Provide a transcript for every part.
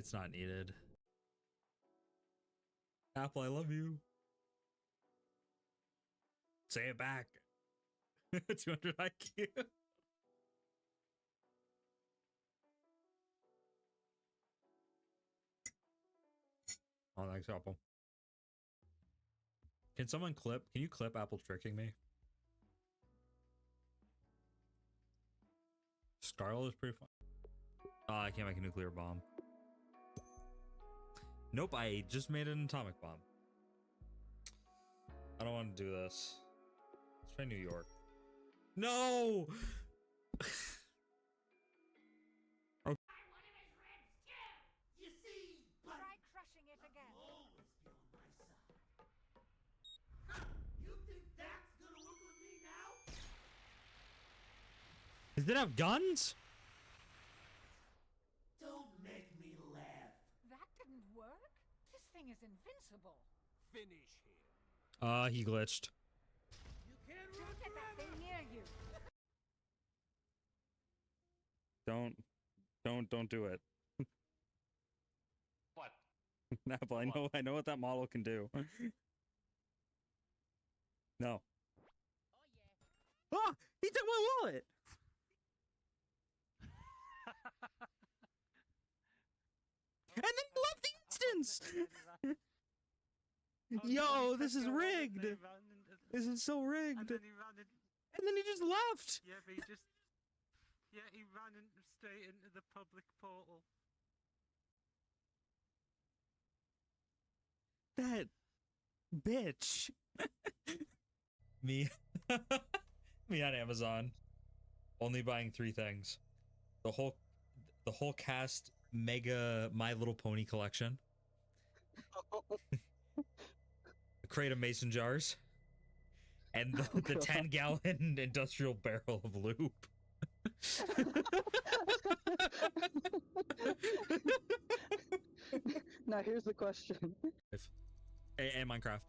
It's not needed. Apple, I love you. Say it back. 200 IQ. Oh, thanks, Apple. Can someone clip? Can you clip Apple tricking me? Scarlet is pretty fun. Oh, I can't make a nuclear bomb. Nope, I just made an atomic bomb. I don't want to do this. Let's try New York. No! Okay. You see, but Try crushing it again. always be on my side. You think that's gonna work with me now? Does it have guns? Don't make me laugh. That didn't work. This thing is invincible. Finish him. He glitched. You can't Don't run get that forever. thing near you. Don't do it. What? Apple, I know what that model can do. No. Ah! He took my wallet! And then he left the instance! Yo, this is rigged! This is so rigged! And then he ran in. And then he just left! Yeah, but he just. Yeah, he ran in, straight into the public portal. That bitch. Me. Me on Amazon. Only buying 3 things. The whole cast mega My Little Pony collection. A crate of mason jars. And the 10-gallon industrial barrel of lube. Now here's the question. And Minecraft.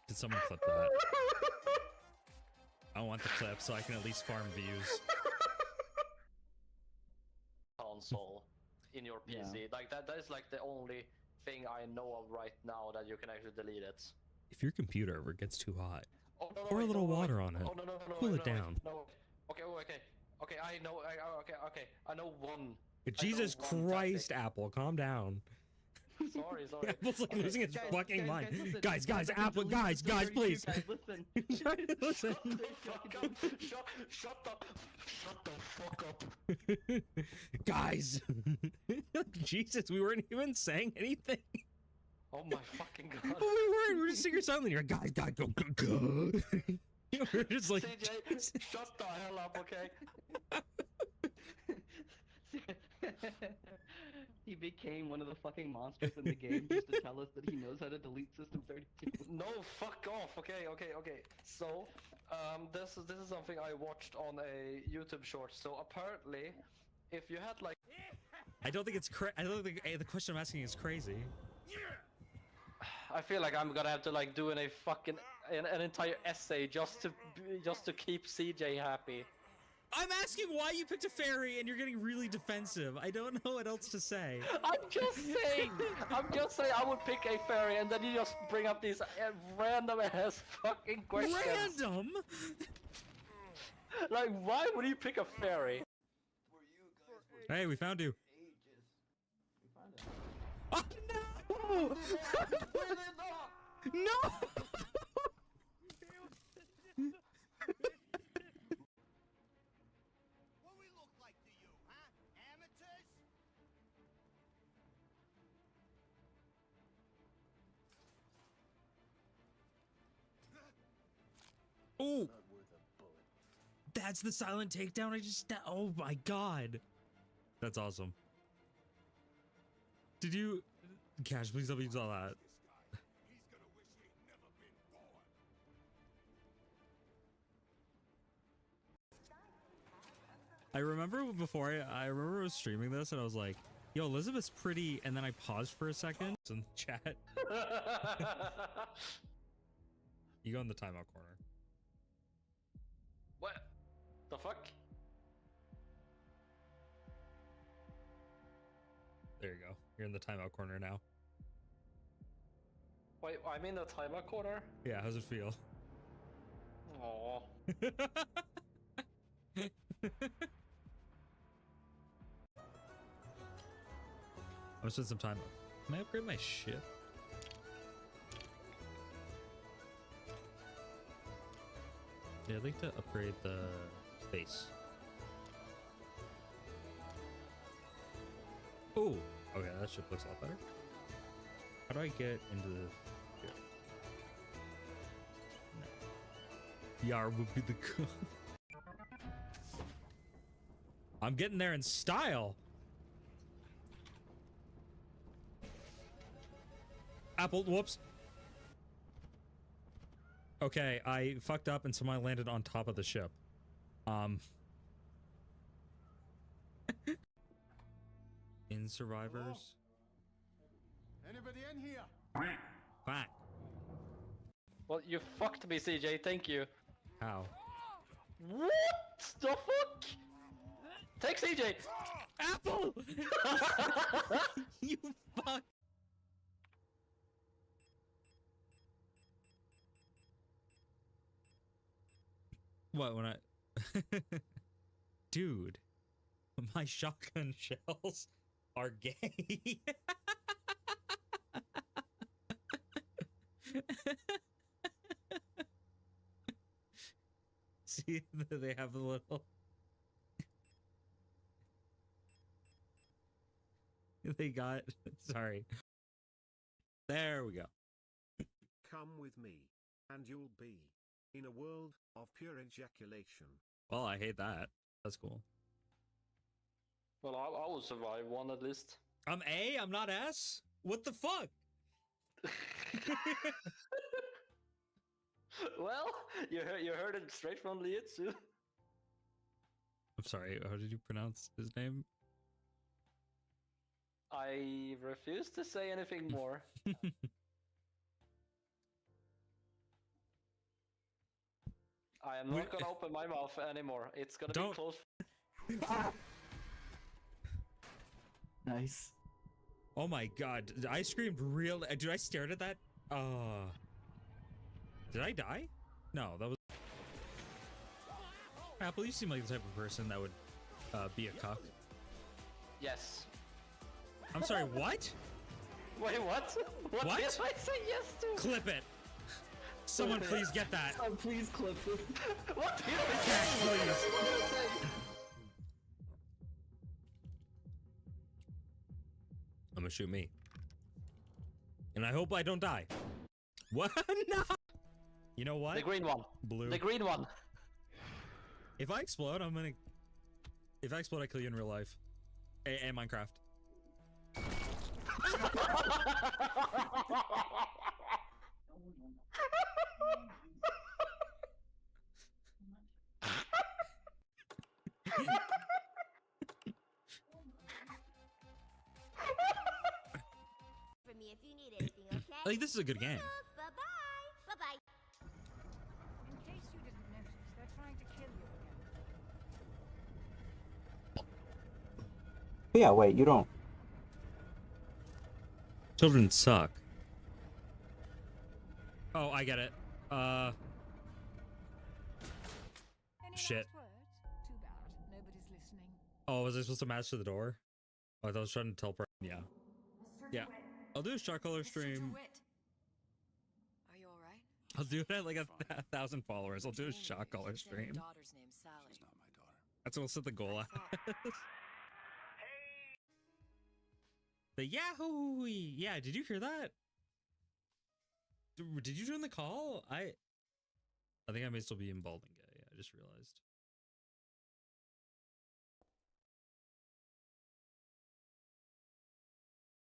Did someone clip that? I want the clip so I can at least farm views. Console in your PC. Like that is like the only thing I know of right now that you can actually delete it. If your computer ever gets too hot, Oh, no, pour a wait, little no, wait. water on it. Oh, no, Cool wait, it down. No. Okay, okay, I know. Okay. I know one. Jesus I know one Christ, tactic. Apple, calm down. Sorry. Apple's like losing his fucking mind. listen. Guys, Listen, Apple, delete guys, this over please. YouTube, guys, listen. Listen. Shut the fuck up. Guys. Jesus, we weren't even saying anything. Oh my fucking god. But we weren't. We were just singing silently. You're like, guys, go. We were just like, CJ, shut the hell up, okay? He became one of the fucking monsters in the game just to tell us that he knows how to delete System 32. No, fuck off. Okay. So, this is something I watched on a YouTube short. So apparently, if you had like, I don't think it's I don't think the question I'm asking is crazy. I feel like I'm gonna have to like do an entire essay just to keep CJ happy. I'm asking why you picked a fairy and you're getting really defensive. I don't know what else to say. I'm just saying I would pick a fairy and then you just bring up these random ass fucking questions. Random? Like, why would you pick a fairy? Hey, we found you. Oh, no! No! What we look like to you, huh? Amateurs? Oh! That's the silent takedown I just... Oh my god. That's awesome. Did you... Cash, please tell me you saw that. He's gonna wish he'd never been born. I remember before I remember I was streaming this and I was like, yo, Elizabeth's pretty, and then I paused for a second in the chat. You go in the timeout corner. What? The fuck? There you go. You're in the timeout corner now. Wait, I'm in the timeout corner? Yeah, how's it feel? Aww. I'm gonna spend some time. Can I upgrade my ship? Yeah, I'd like to upgrade the base. Oh, okay, that ship looks a lot better. How do I get into the ship? No. Yar would be the cool. I'm getting there in style. Apple, whoops. Okay, I fucked up and someone landed on top of the ship. In survivors. Anybody in here? Quack. Well, you fucked me, CJ, thank you. How? What the fuck? Take CJ! Apple! You fuck. What, when I... Dude, my shotgun shells are gay. See, they have the little... They got... Sorry. There we go. Come with me, and you'll be in a world of pure ejaculation. Well, I hate that. That's cool. Well, I will survive one at least. I'm A, I'm not S? What the fuck? Well, you heard it straight from Lietsu. I'm sorry, how did you pronounce his name? I refuse to say anything more. I am not gonna open my mouth anymore. It's gonna be closed. Nice. Oh my god, I screamed real. Dude, I stared at that. Did I die? No, that was. Apple, you seem like the type of person that would be a cuck. Yes. I'm sorry, what? Wait, what? What did I say yes to? Clip it. Someone please get that. Please clip it. What did I Cash, say? please. What did I say? I'm gonna shoot me. And I hope I don't die. What? No! You know what? The green one. Blue. The green one. If I explode, I'm gonna... If I explode, I kill you in real life. And Minecraft. For me if you need anything, okay? Like, this is a good game. Bye-bye. Bye-bye. In case you didn't notice, they're trying to kill you again. Yeah, wait, you don't. Children suck. Oh, I get it. Any Shit. last words? Too bad. Nobody's listening. Oh, was I supposed to match to the door? Oh, I thought I was trying to teleport. Yeah. Yeah. I'll do a shot color stream. Are you alright? I'll do it at like a 1,000 followers. I'll do a shot color stream. Daughter's name's Sally. She's not my daughter. That's what we'll set the goal at. The Yahoo! Yeah, did you hear that? Did you join the call? I think I may still be in balding gay. I just realized.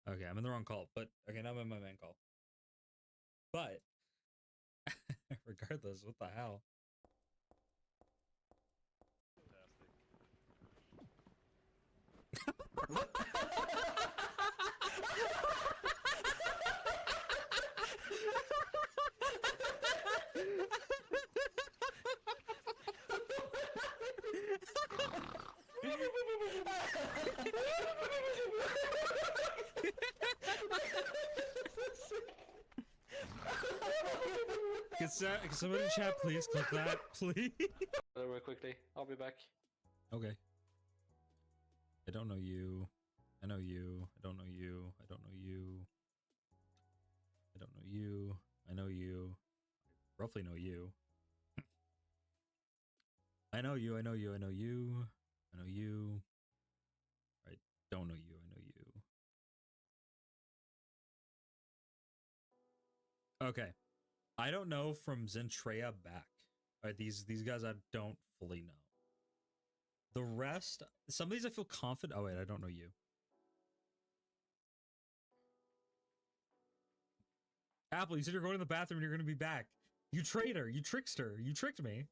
Okay, I'm in the wrong call, but okay, now I'm in my main call. But regardless, what the hell? Can somebody in chat please click that, please? Real quickly, I'll be back. Okay. I don't know you. I know you. I don't know you. I don't know you. I don't know you. I know you. I roughly know you. I know you. I know you. I know you. I know you. I don't know you. I know you. Okay. I don't know from Zentrea back. Alright, these guys I don't fully know. The rest, some of these I feel confident. Oh wait, I don't know you. Apple, you said you're going to the bathroom and you're going to be back. You traitor, you trickster, you tricked me.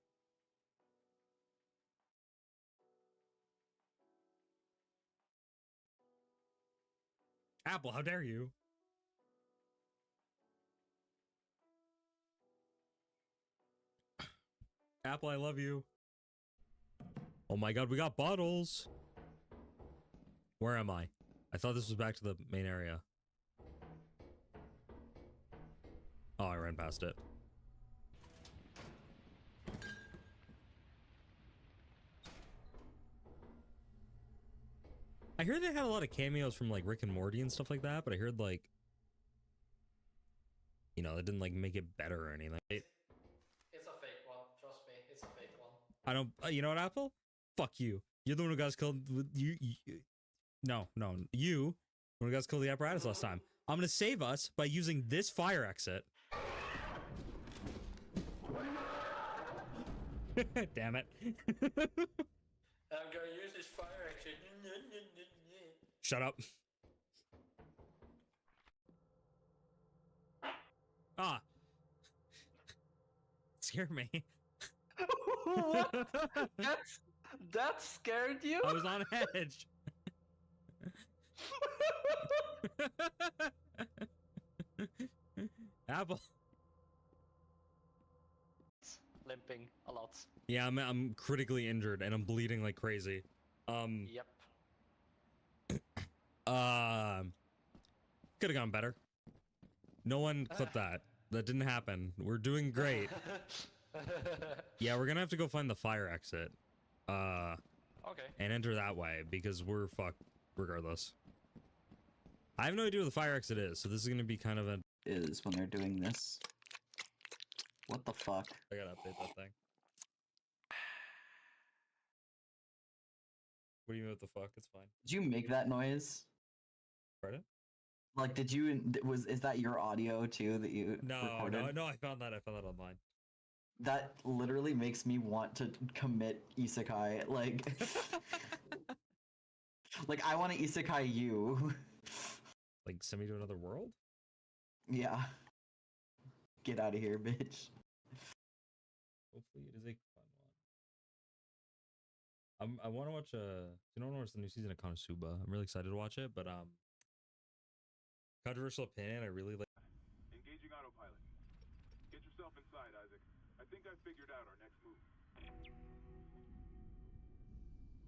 Apple, how dare you? Apple, I love you. Oh my god, we got bottles. Where am I? I thought this was back to the main area. Oh, I ran past it. I heard they had a lot of cameos from like Rick and Morty and stuff like that, but I heard like, you know, that didn't like make it better or anything. It's a fake one, trust me, it's a fake one. I don't, you know what, Apple? Fuck you. You're the one who got us killed with you. No, you, when we got us killed the apparatus last time. I'm gonna save us by using this fire exit. Damn it. I'm gonna use this fire exit. Shut up. Ah. Scare me. What? That scared you? I was on edge. Apple. Limping a lot. Yeah, I'm critically injured and I'm bleeding like crazy. Yep. Could have gone better. No one clipped that. That didn't happen. We're doing great. Yeah, we're gonna have to go find the fire exit. Okay. And enter that way because we're fucked regardless. I have no idea where the fire exit is, so this is gonna be kind of a is when they're doing this. What the fuck? I gotta update that thing. What do you mean what the fuck? It's fine. Did you make that noise? Pardon? Like, did you is that your audio too that you recorded? No, I found that online. That literally makes me want to commit isekai, like like I want to isekai you. Like send me to another world? Yeah. Get out of here, bitch. Hopefully it is a fun one. I want to watch the new season of Konosuba. I'm really excited to watch it, but controversial opinion, I really like. Engaging autopilot. Get yourself inside, Isaac. I think I figured out our next move.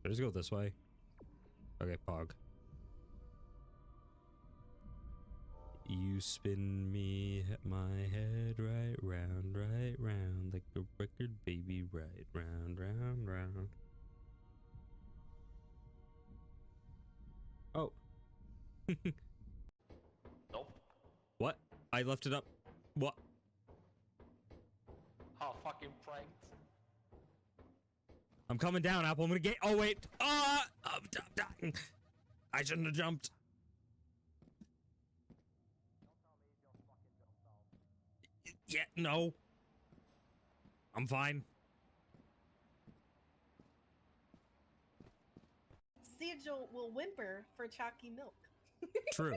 Should I just go this way? Okay, Pog. You spin me my head right round like a record, baby, right round. Oh. Nope. What? I left it up. What? How fucking pranked. I'm coming down, Apple. I'm gonna get. Oh wait. I'm dying. I shouldn't have jumped. Yeah, no. I'm fine. Sigil will whimper for chalky milk. True.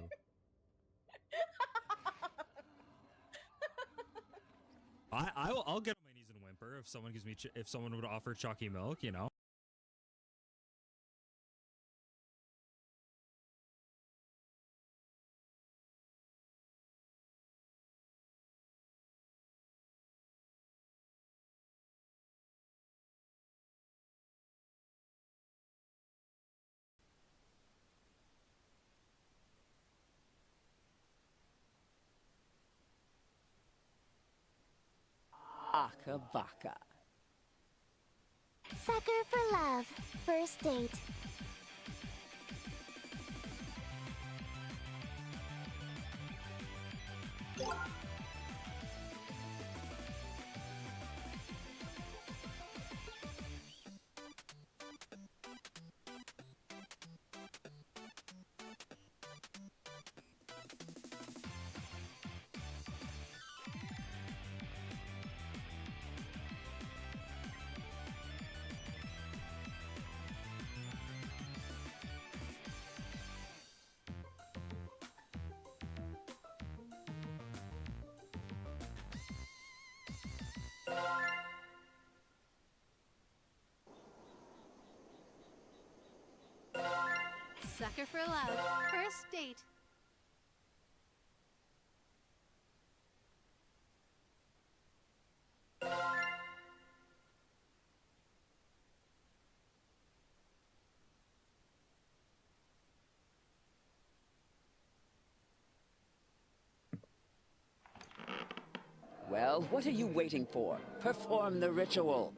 I'll get on my knees and whimper if someone gives me if someone would offer chalky milk, you know. Baka Baka. Sucker for love. First date. Sucker for love. First date. Well, what are you waiting for? Perform the ritual.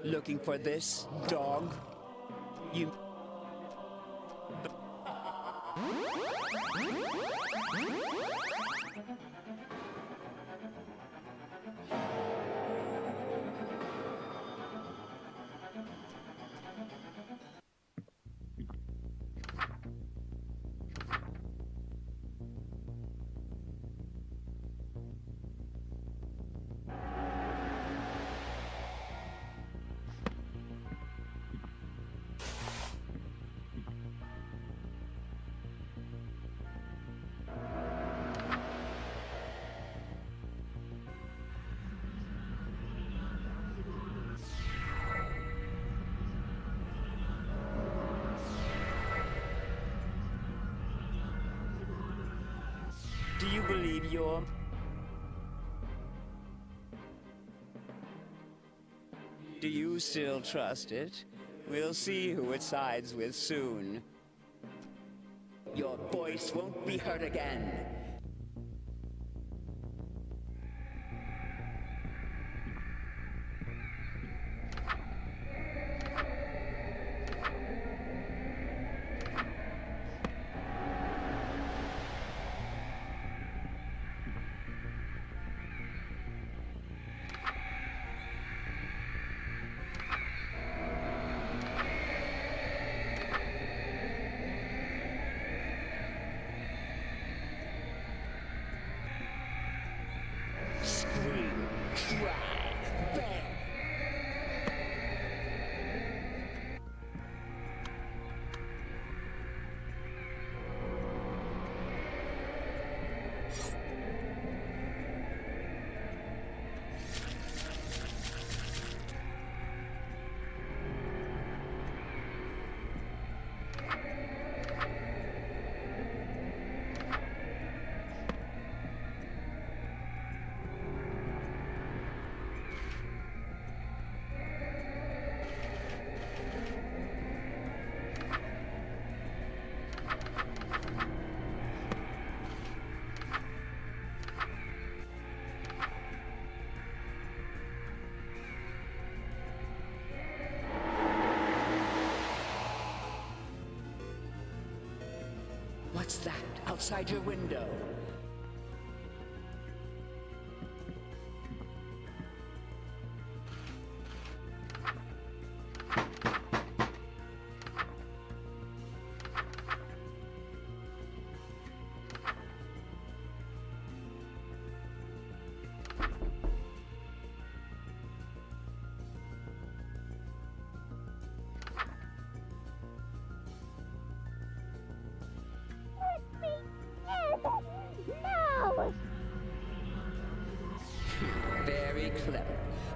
Looking for this, dog? You... Do you believe you're... Do you still trust it? We'll see who it sides with soon. Your voice won't be heard again. Scream, cry, bang. What's that outside your window?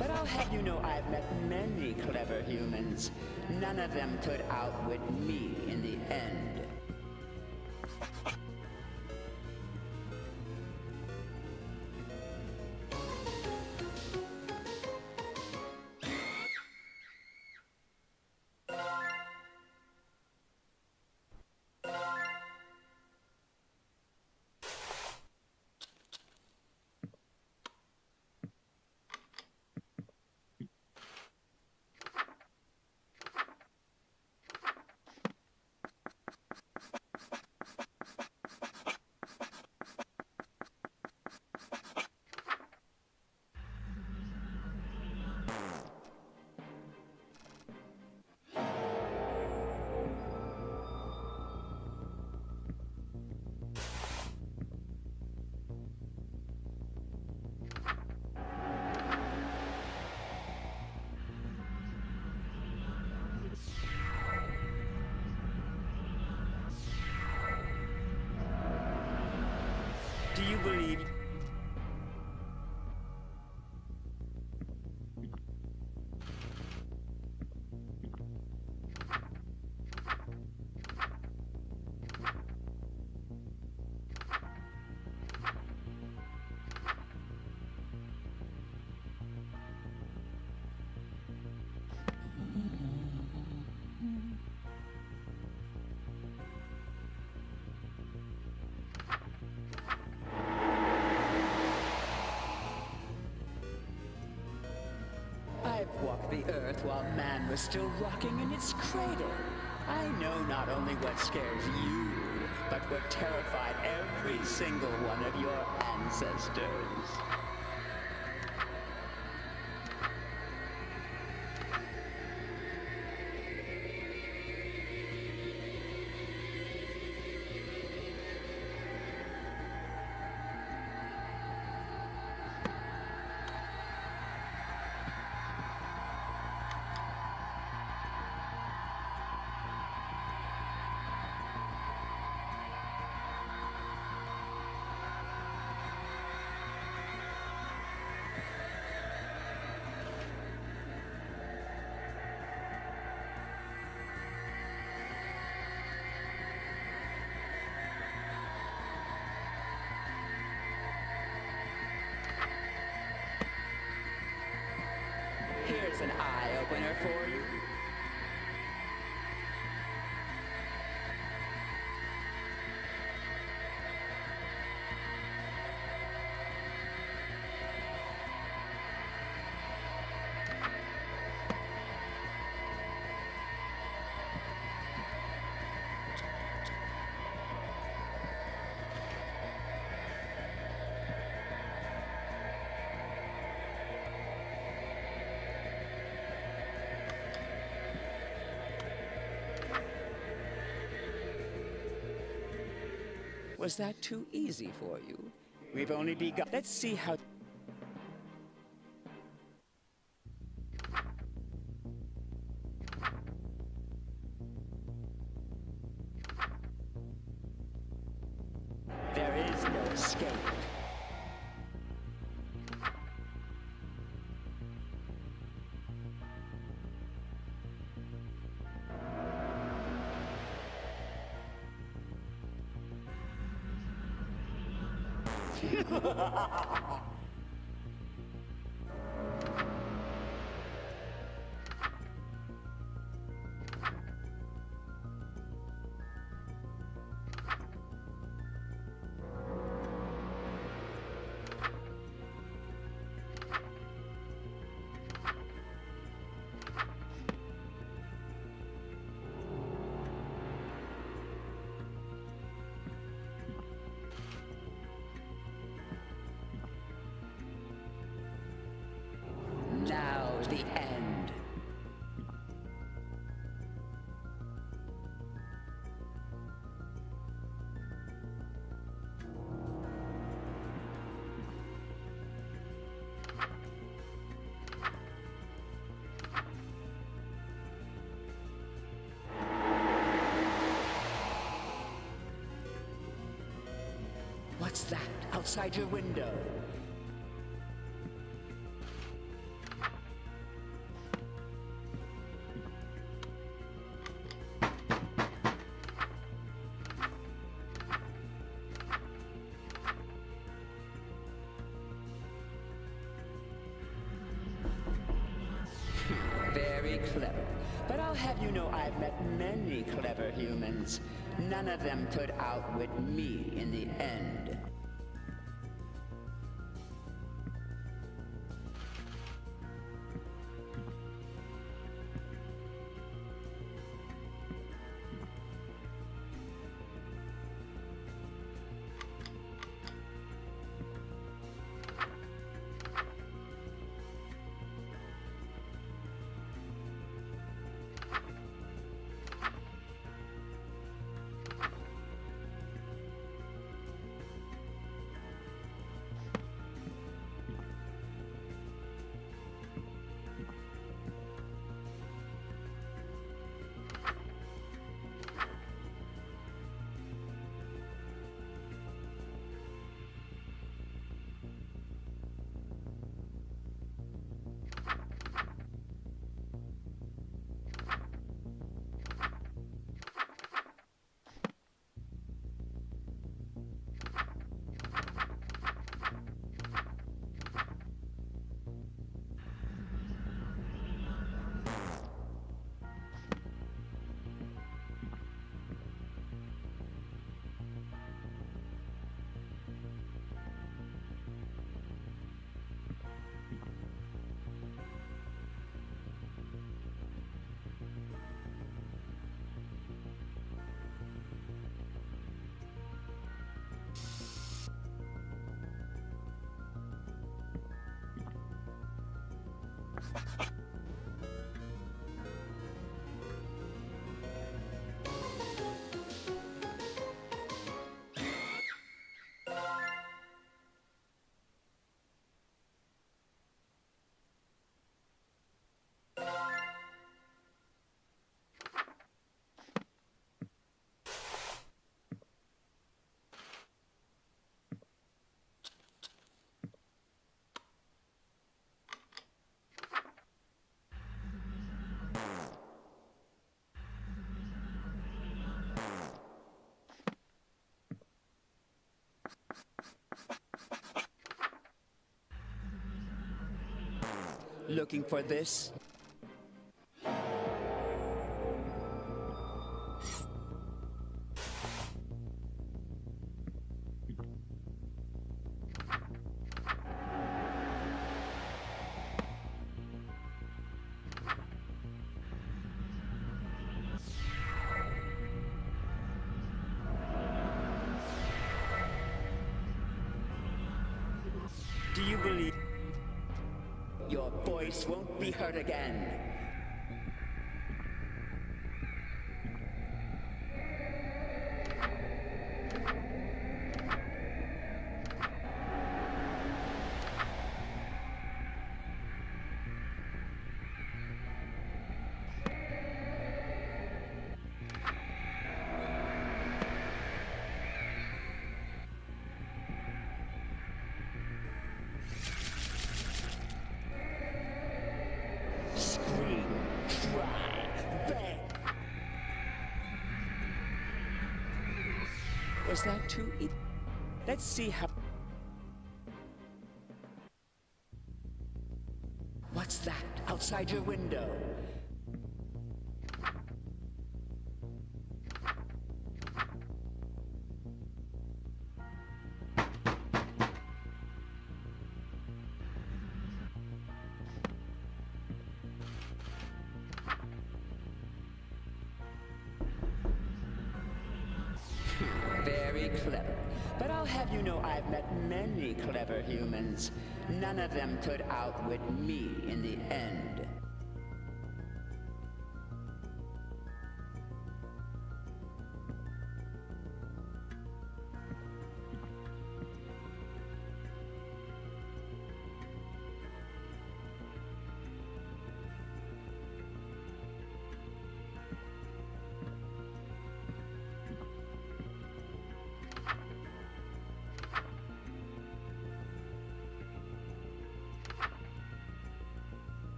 But I'll have you know I've met many clever humans. None of them could outwit me in the end. Do you believe... I've walked the earth while man was still rocking in its cradle. I know not only what scares you, but what terrified every single one of your ancestors. Here's an eye-opener for you. Was that too easy for you? We've only begun. Let's see how... There is no escape. Now the end. What's that outside your window? Very clever. But I'll have you know I've met many clever humans. None of them could outwit me in the end. Looking for this? Do you believe your voice won't be heard again? Scream, cry, beg. Was that too easy? Let's see how... What's that outside your window? Very clever. But I'll have you know I've met many clever humans. None of them could outwit me in the end.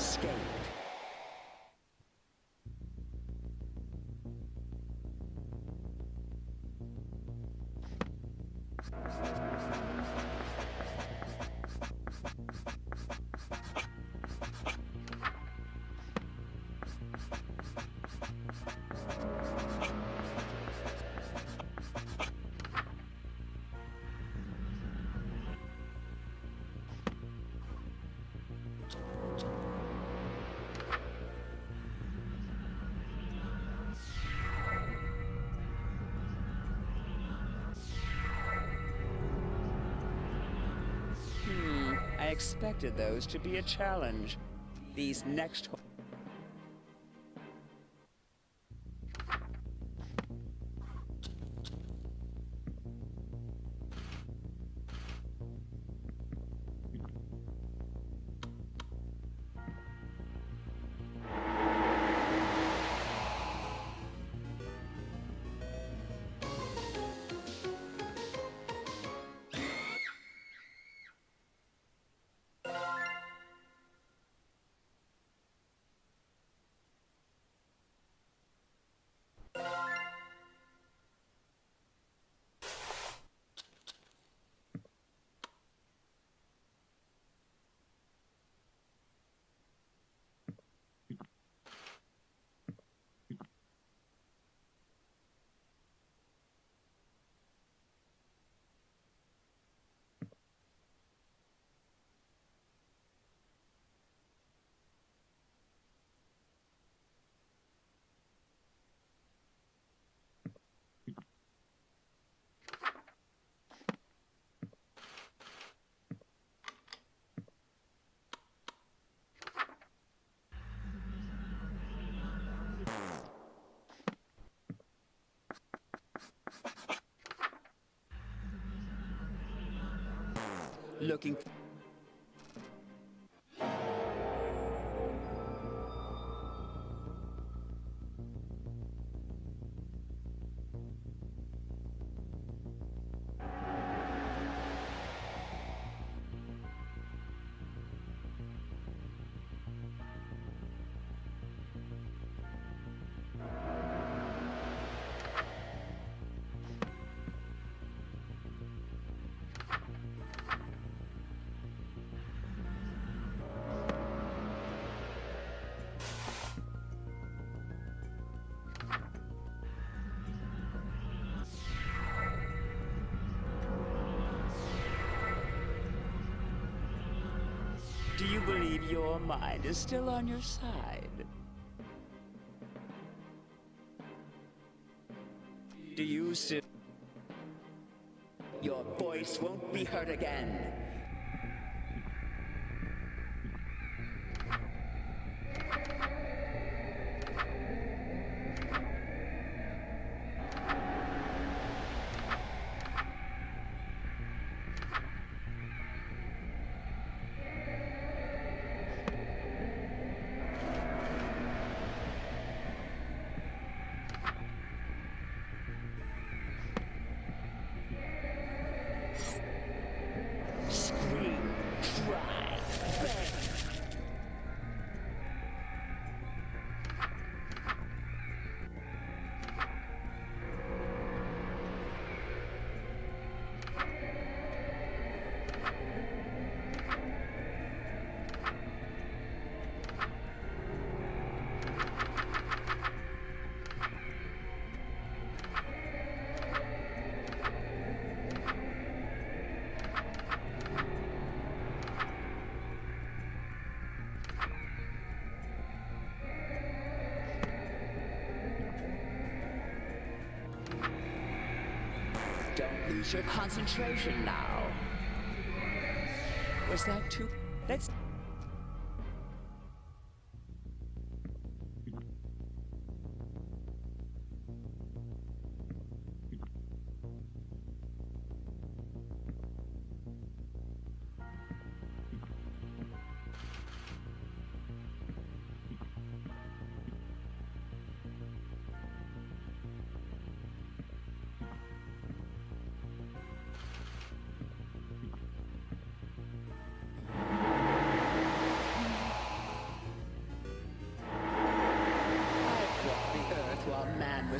escape. I expected those to be a challenge. These next... Looking... Do you believe your mind is still on your side? Do you still... Your voice won't be heard again. Scream, cry, beg. Don't lose your concentration now. Was that too... Let's...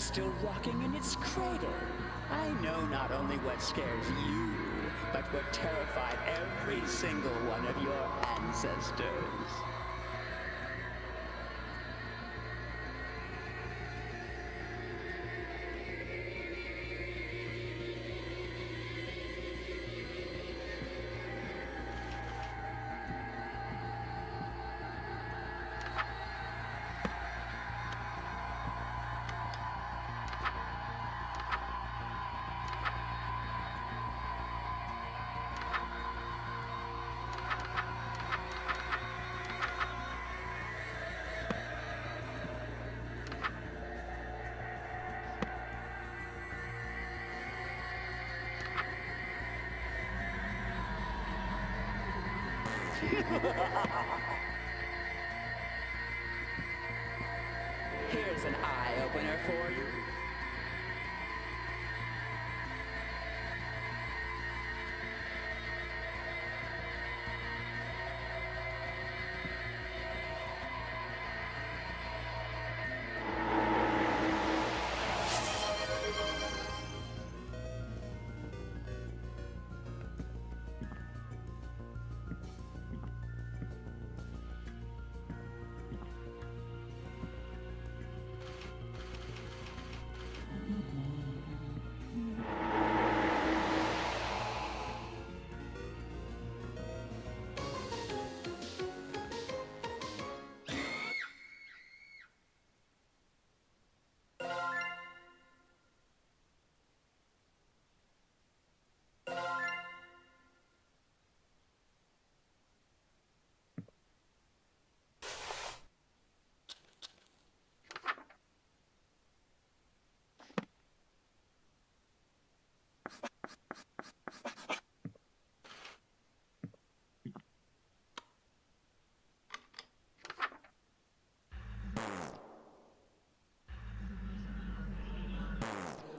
was still rocking in its cradle. I know not only what scares you, but what terrified every single one of your ancestors. Here's an eye-opener for you.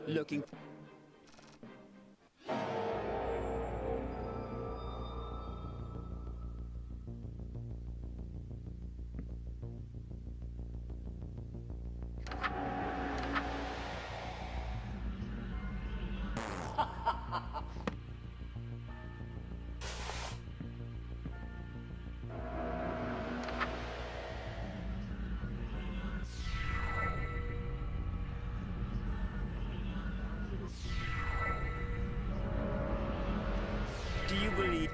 Looking. Do you believe?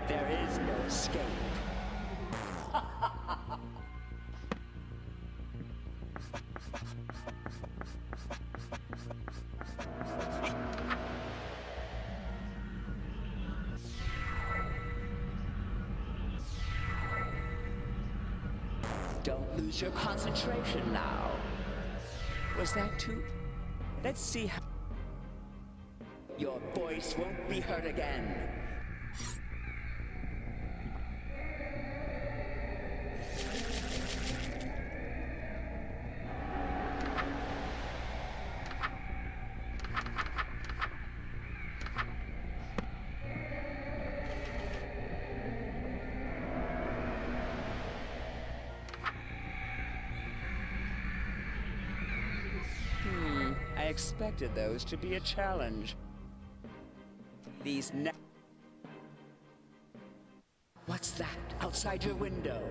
There is no escape. Don't lose your concentration now. Was that too? Let's see how... Your voice won't be heard again. I expected those to be a challenge. These What's that outside your window?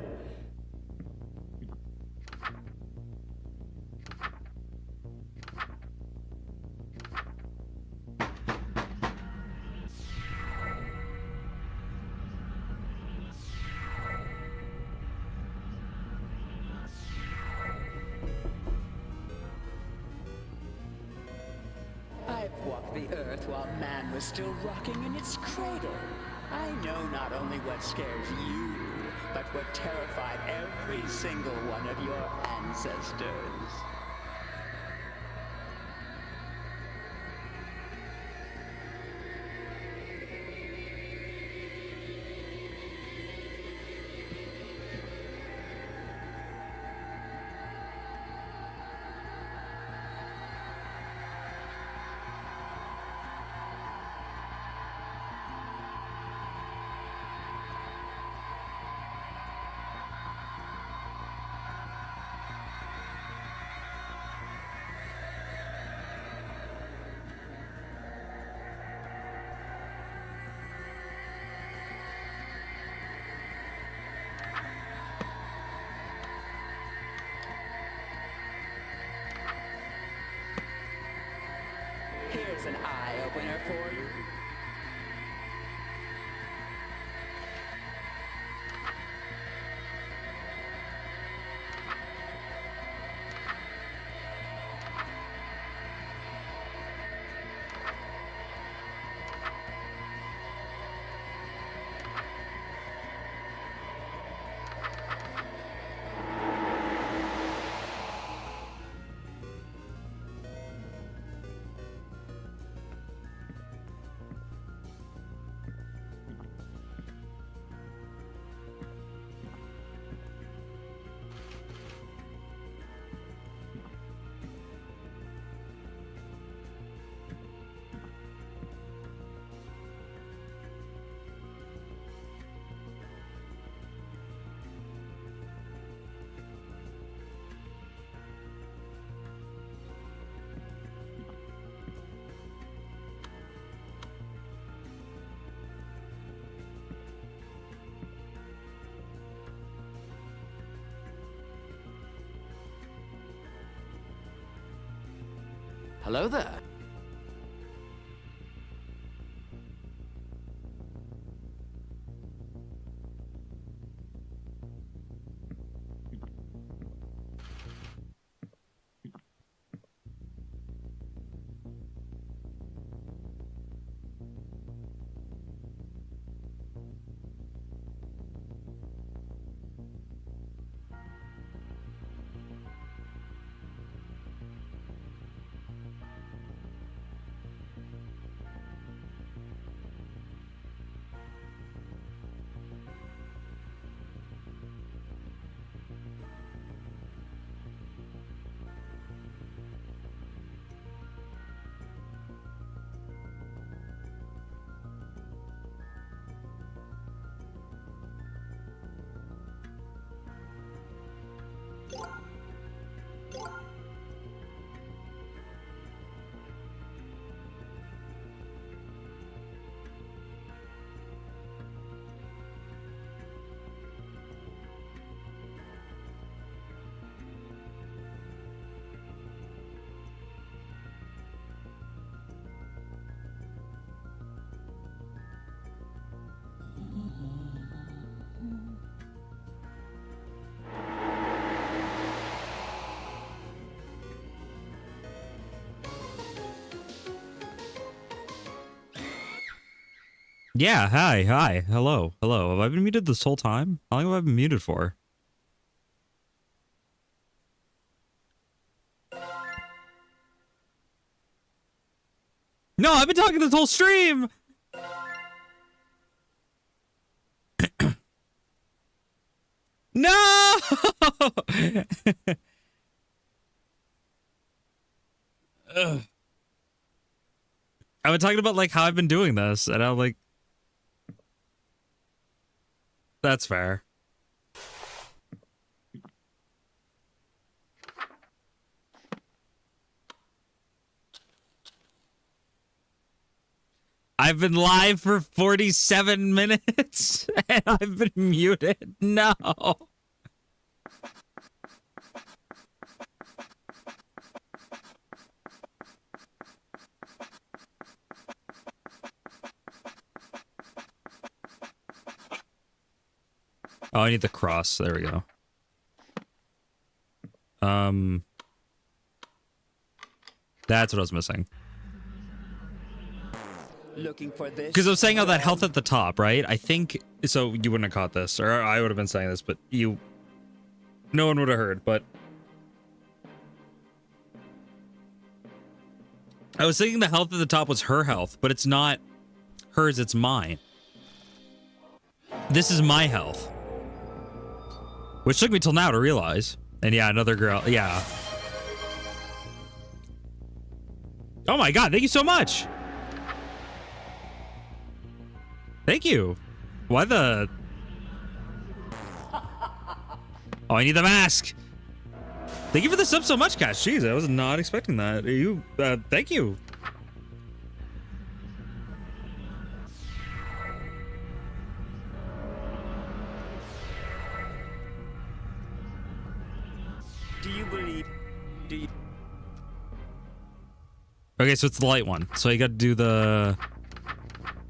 I've walked the earth while man was still rocking in its cradle. I know not only what scares you, but what terrified every single one of your ancestors. an eye-opener for you? Hello there. Yeah, hi, hello. Have I been muted this whole time? How long have I been muted for? No, I've been talking this whole stream! No! Ugh. I've been talking about like how I've been doing this, and I'm like, that's fair. I've been live for 47 minutes and I've been muted. No. Oh, I need the cross. There we go. That's what I was missing. Looking for this. Because I was saying how that health at the top, right? I think so. You wouldn't have caught this, or I would have been saying this, but no one would have heard. But I was thinking the health at the top was her health, but it's not hers. It's mine. This is my health, which took me till now to realize. And yeah, another girl. Yeah. Oh my god! Thank you so much. Thank you. Why the... Oh, I need the mask. Thank you for the sub so much, Cash. Jeez, I was not expecting that. You, thank you. Do you believe... Okay, so it's the light one. So you got to do the.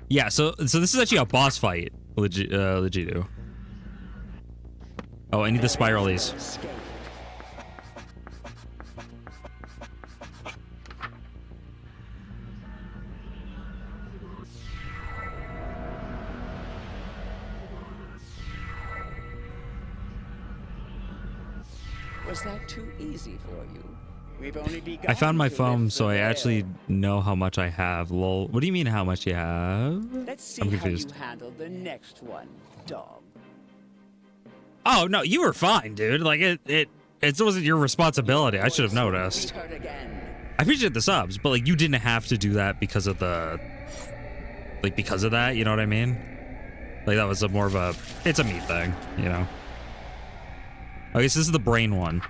Yeah. So this is actually a boss fight. Legito. Oh, I need the spiralies. Was that too easy for you? We've only begun. I found my to phone, lift so the I veil. actually know how much I have. Lol. What do you mean how much you have? Let's see I'm how confused. you handle the next one, dog. Oh no, you were fine, dude. Like it wasn't your responsibility. I should have noticed. Be heard again. I appreciate the subs, but like you didn't have to do that because of the, like because of that. You know what I mean? Like that was more of a, it's a me thing, you know. Okay, so this is the brain one.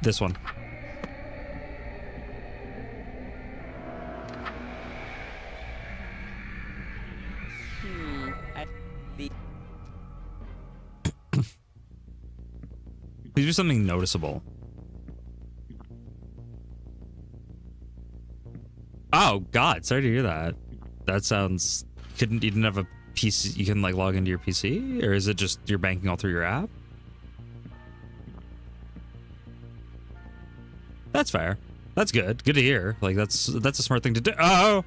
This one. Please do something noticeable. Oh God, sorry to hear that. That sounds. You didn't have a PC? You can like log into your PC, or is it just you're banking all through your app? That's fair. That's good. Good to hear. Like that's a smart thing to do. Oh.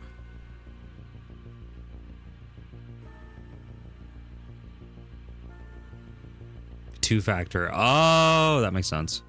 Two-factor. Oh, that makes sense.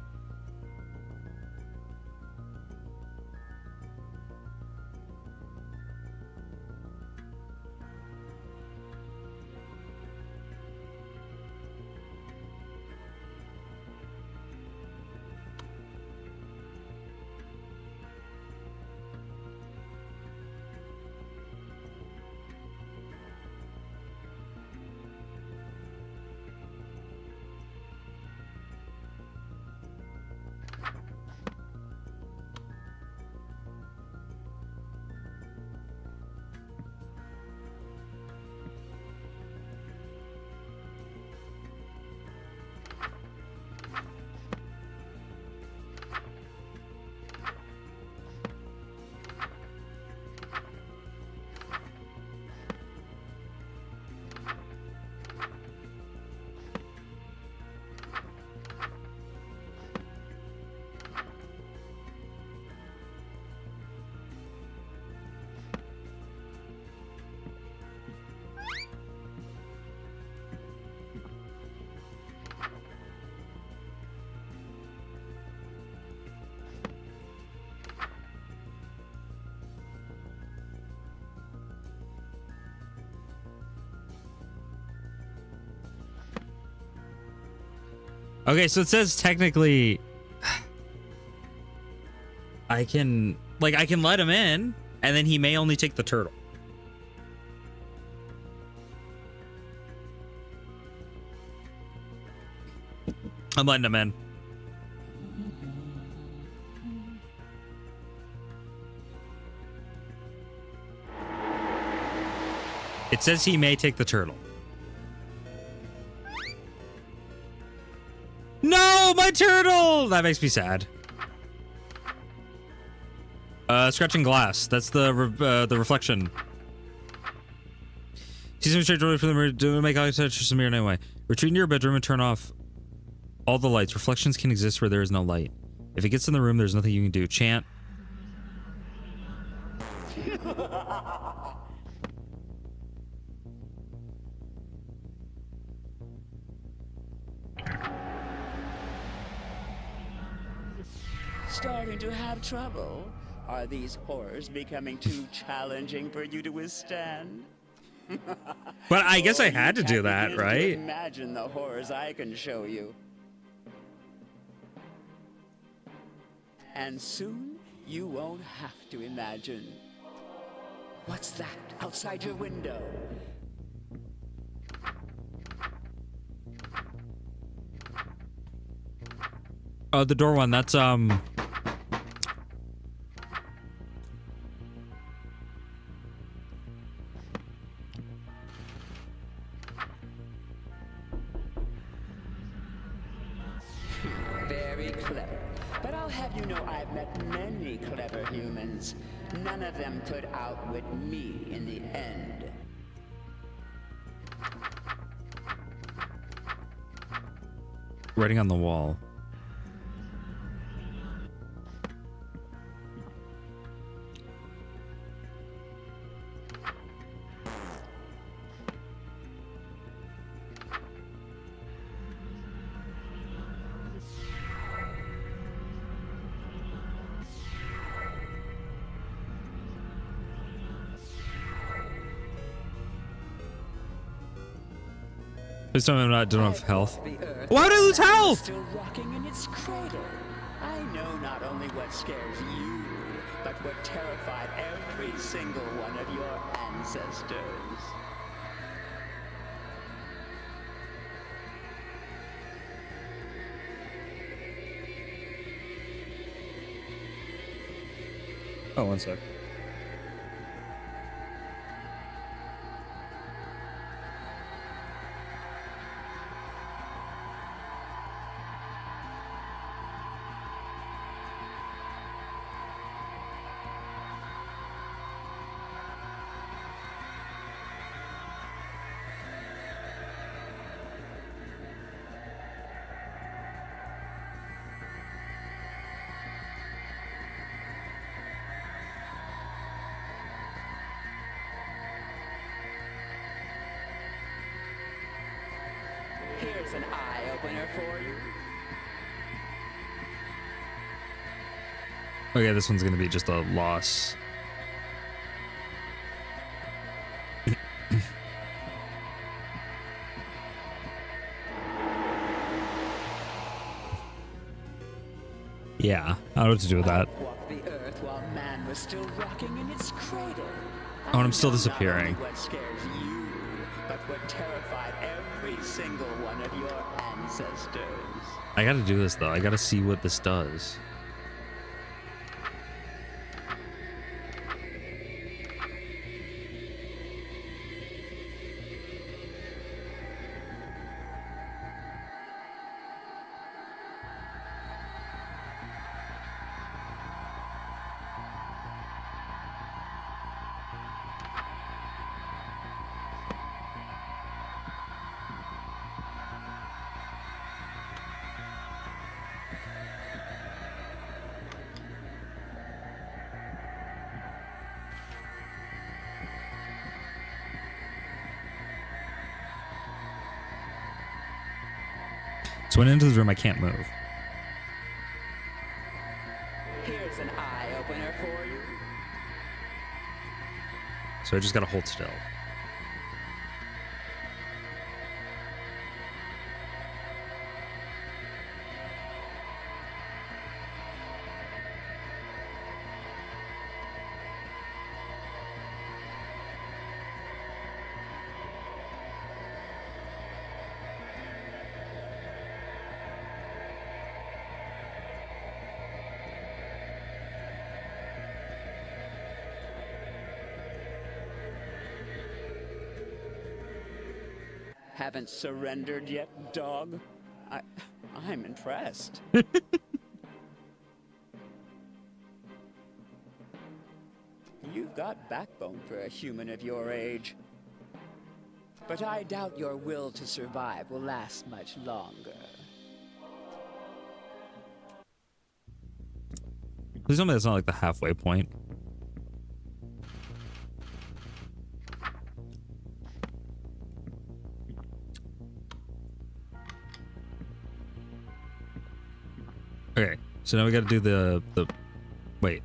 Okay, so it says technically I can let him in and then he may only take the turtle. I'm letting him in. It says he may take the turtle. No, my turtle! That makes me sad. Scratching glass. That's the reflection. See some straight away from the mirror. Do make eye touch the mirror anyway. Retreat into your bedroom and turn off all the lights. Reflections can exist where there is no light. If it gets in the room, there's nothing you can do. Chant. Starting to have trouble? Are these horrors becoming too challenging for you to withstand? But I guess I You had to do can't that, begin to right? Imagine the horrors I can show you. And soon, you won't have to imagine. What's that outside your window? Oh, the door one. That's Very clever. But I'll I'll have you know I've met many clever humans. None of them could outwit me in the end. Writing on the wall. Please tell me I'm not doing enough health. Why did I lose health? Still rocking in its cradle. I know not only what scares you, but what terrified every single one of your ancestors. Oh, one sec. Here's an eye-opener for you. Okay, this one's gonna be just a loss. Yeah, I don't know what to do with that. Walked the earth while man was still rocking in its cradle. Oh, and I'm still I know disappearing. not only what scares you, but what terrified every single one of your ancestors. I gotta do this though. I gotta see what this does. So when I enter the room, I can't move. Here's an eye-opener for you. So I just gotta hold still. Haven't surrendered yet, dog? I'm impressed. You've got backbone for a human of your age. But I doubt your will to survive will last much longer. Please tell me that's not like the halfway point. Okay, so now we gotta do the wait.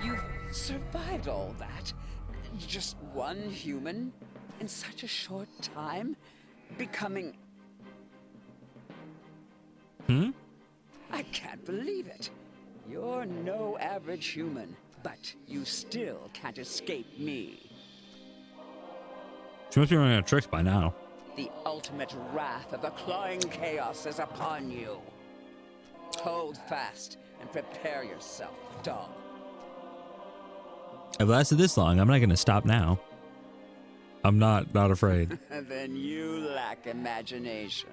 You've survived all that? Just one human? In such a short time? Becoming... I can't believe it. You're no average human, but you still can't escape me. She must be running out of tricks by now. The ultimate wrath of the clawing chaos is upon you. Hold fast and prepare yourself, dog. I've lasted this long. I'm not going to stop now. I'm not afraid. Then you lack imagination.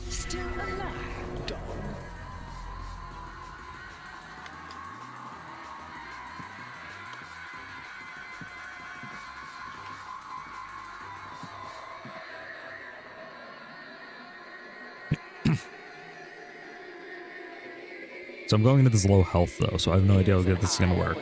Still alive, dog. So I'm going into this low health though, so I have no idea how good this is going to work.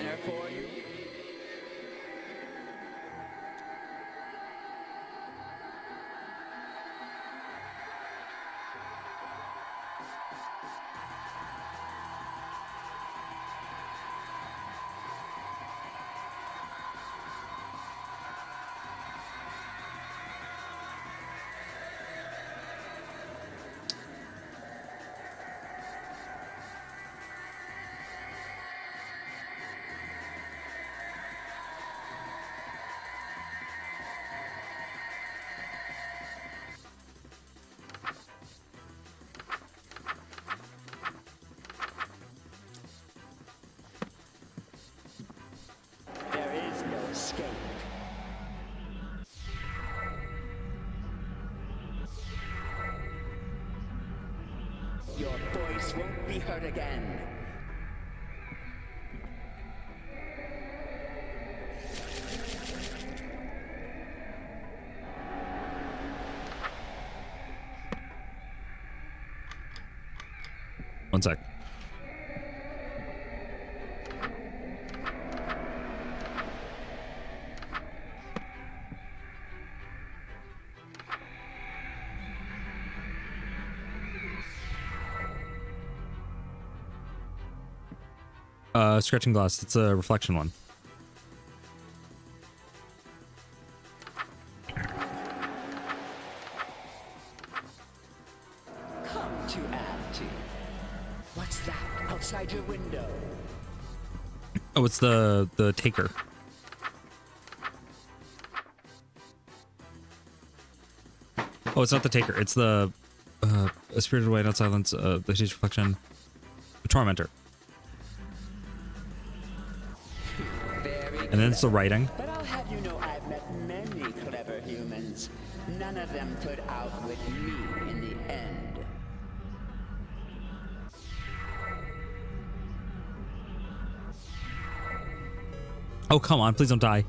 There is no escape. Your voice won't be heard again. One sec. Scratching glass. It's a reflection one. Come to Auntie. What's that outside your window? Oh, it's the taker. Oh, it's not the taker. It's the a spirited way, not silence. The stage reflection. The tormentor. And then it's the writing. But I'll have you know I've met many clever humans. None of them could outwit me in the end. Oh, come on. Please don't die.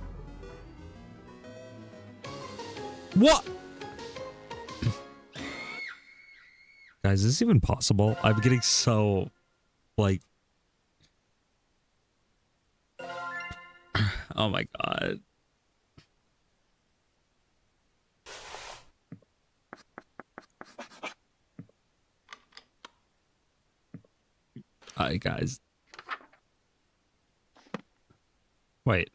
What? Guys, is this even possible? I'm getting so, like... Oh my god. Alright, guys. Wait.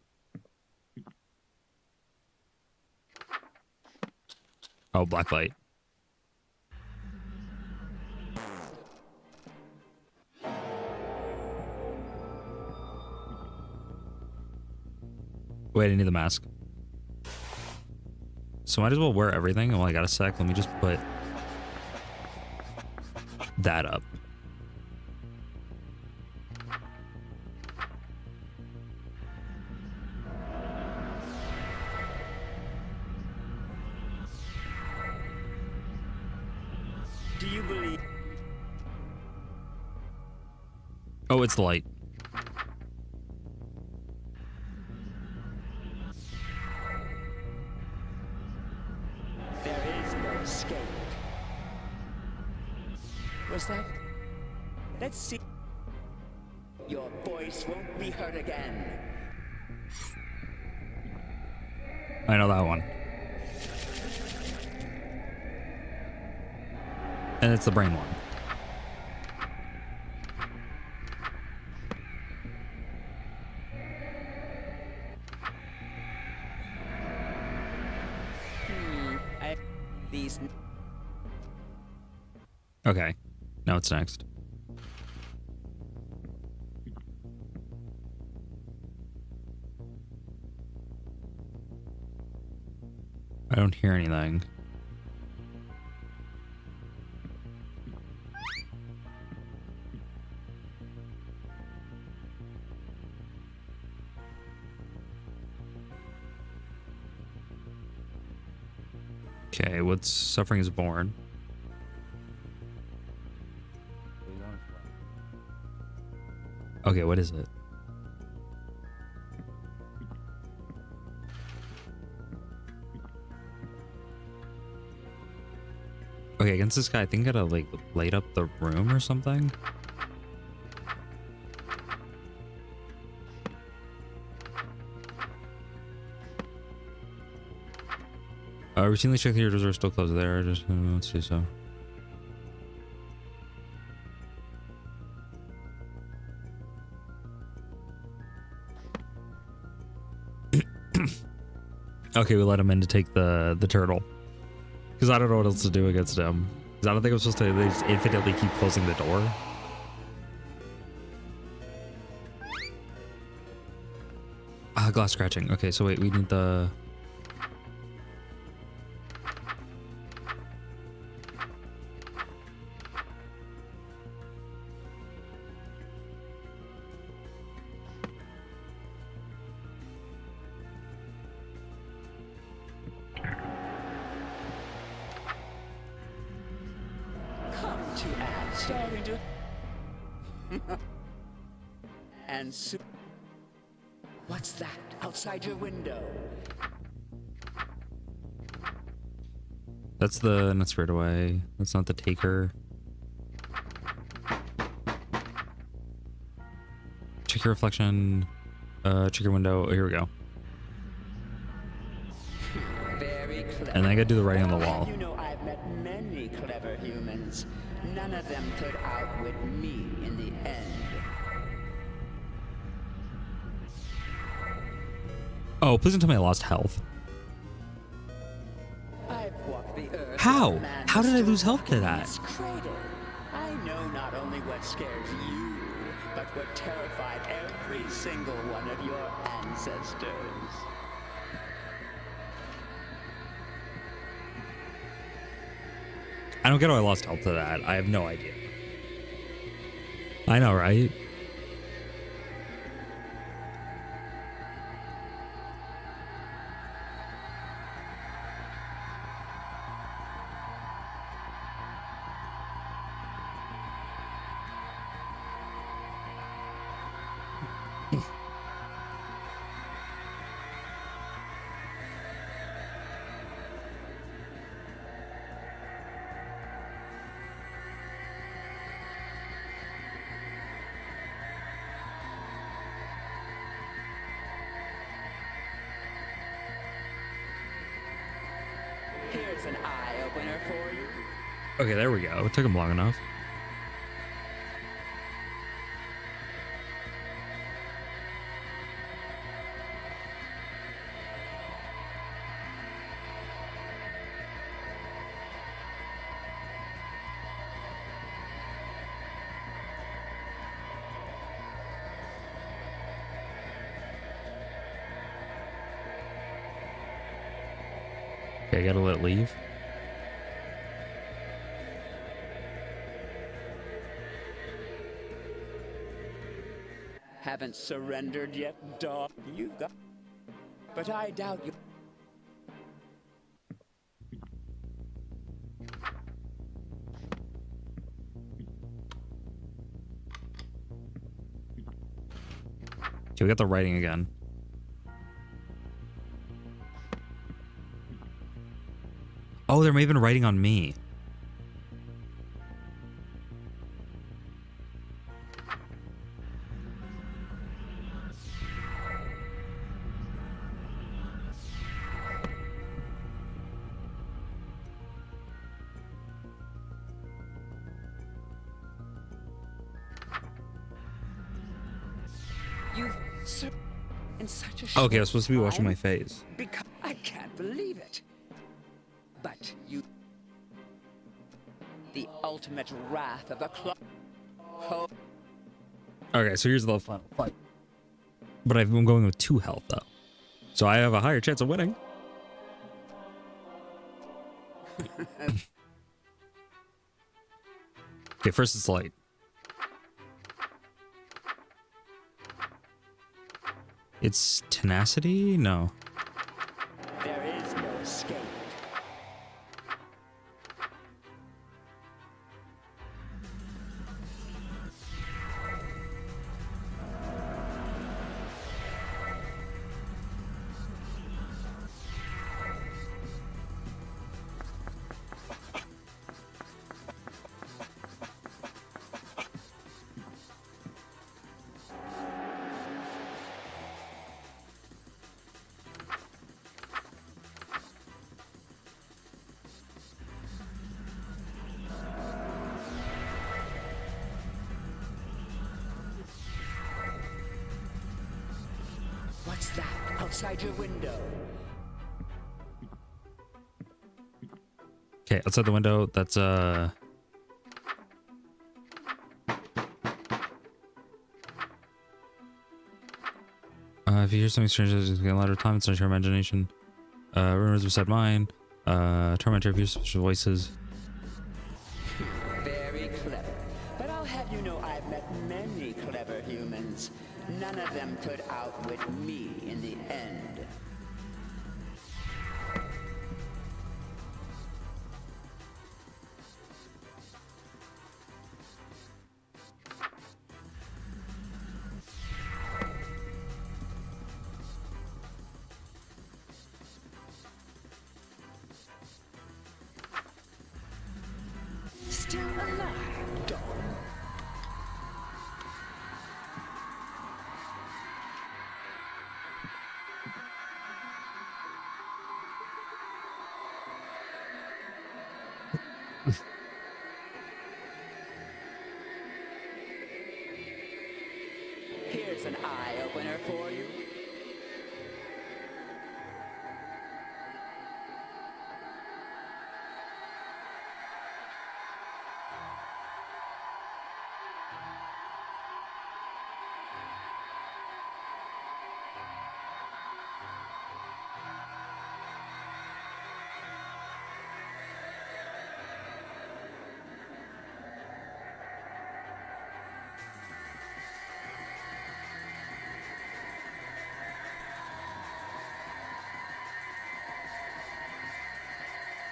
Oh, black light. Wait, I need the mask. So might as well wear everything. Oh, I got a sec. Let me just put that up. Do you believe? Oh, it's the light. There is no escape. Was that Let's see. Your voice won't be heard again. I know that one. And it's the brain one. These. Okay. Now it's next. I don't hear anything. Okay, what's suffering is born? Okay, what is it? Okay, against this guy, I think I gotta like light up the room or something. Routinely check the doors are still closed there. Just let's see so. Okay, we let him in to take the turtle. Because I don't know what else to do against him. Because I don't think I'm supposed to they just infinitely keep closing the door. Ah, glass scratching. Okay, so wait, we need the... And what's that outside your window? That's the not spread away. That's not the taker. Check your reflection. Check your window. Oh, here we go. Very clever. And then I gotta do the writing on the wall. You know, I've met many clever humans. None of them could outwit me in the end. Oh, please don't tell me I lost health. I've walked the earth. How? How did I lose health to that? Cradle. I know not only what scares you, but what terrified every single one of your ancestors. I don't get how I lost health to that. I have no idea. I know, right? Here's an eye-opener for you. Okay, there we go. It took him long enough. Okay, I gotta let it leave. Haven't surrendered yet, dog. You got... But I doubt you... Okay, we got the writing again. Oh, they're maybe writing on me. in such a short Okay, I was supposed to be watching my time? face. Because I can't believe it. But you... The ultimate wrath of a Okay, so here's the final fight. But I'm going with 2 health, though. So I have a higher chance of winning. Okay, first it's light. It's tenacity? No. There is no escape. What's that outside your window? Okay, outside the window, that's if you hear something strange, it's getting louder. Time, it's not your imagination. Rumors beside mine. Tormentor, if you hear special voices. Very clever. But I'll have you know I've met many clever humans. None of them could outwit me in the end. Still alive, dog. Here's an eye-opener for you.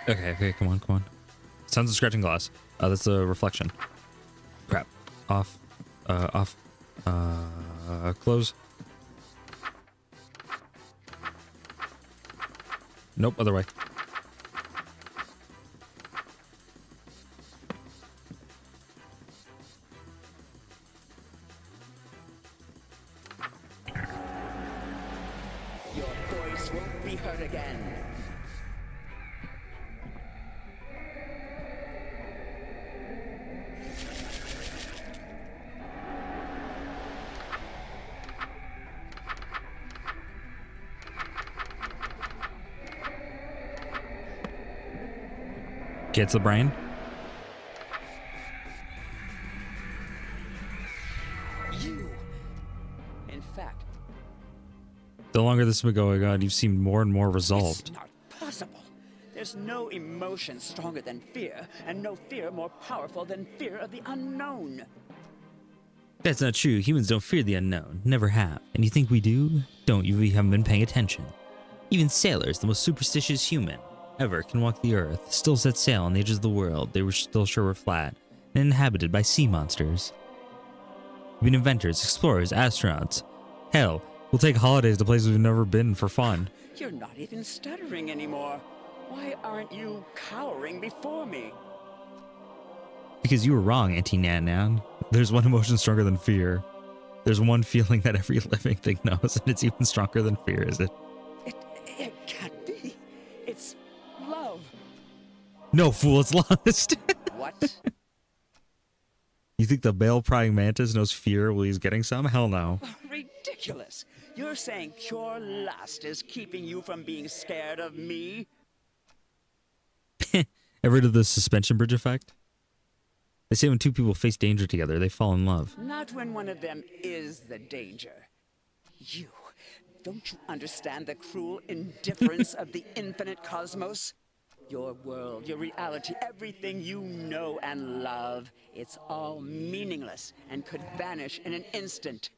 Okay, come on. Sounds of scratching glass. That's a reflection. Crap. Off. Off. Close. Nope, other way. Your voice won't be heard again. Gets the brain. You, in fact, The longer this has been going on, you've seemed more and more resolved. it's not possible. There's no emotion stronger than fear, and no fear more powerful than fear of the unknown. That's not true. Humans don't fear the unknown. Never have. And you think we do? Don't you? We haven't been paying attention. Even sailors, the most superstitious human ever, can walk the earth, still set sail on the edges of the world they were still sure were flat, and inhabited by sea monsters. We've been inventors, explorers, astronauts. Hell, we'll take holidays to places we've never been for fun. You're not even stuttering anymore. Why aren't you cowering before me? Because you were wrong, Auntie Nan. There's one emotion stronger than fear. There's one feeling that every living thing knows, and it's even stronger than fear, is it? It can't be. It's love. No, fool, it's lust. What? You think the bale-prying mantis knows fear while he's getting some? Hell no. Ridiculous. You're saying pure lust is keeping you from being scared of me? Ever heard of the suspension bridge effect? They say when two people face danger together, they fall in love. Not when one of them is the danger. You. Don't you understand the cruel indifference of the infinite cosmos? Your world, your reality, everything you know and love, it's all meaningless and could vanish in an instant.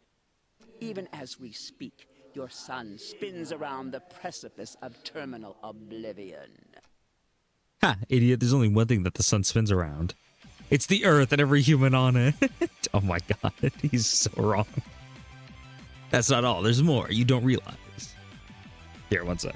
Even as we speak, your sun spins around the precipice of terminal oblivion. Ha, idiot, there's only one thing that the sun spins around. It's the Earth and every human on it. Oh my god, he's so wrong. That's not all, there's more you don't realize. Here, one sec.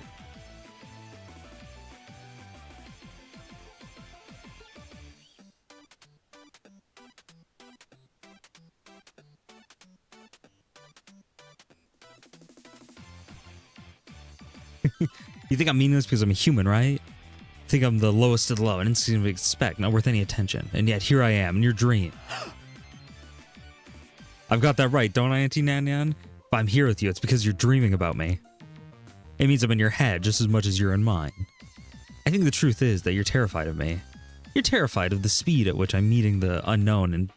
You think I'm meaningless because I'm a human, right? Think I'm the lowest of the low, an insignificant speck, not worth any attention. And yet here I am in your dream. I've got that right, don't I, Auntie Nan? If I'm here with you, it's because you're dreaming about me. It means I'm in your head just as much as you're in mine. I think the truth is that you're terrified of me. You're terrified of the speed at which I'm meeting the unknown and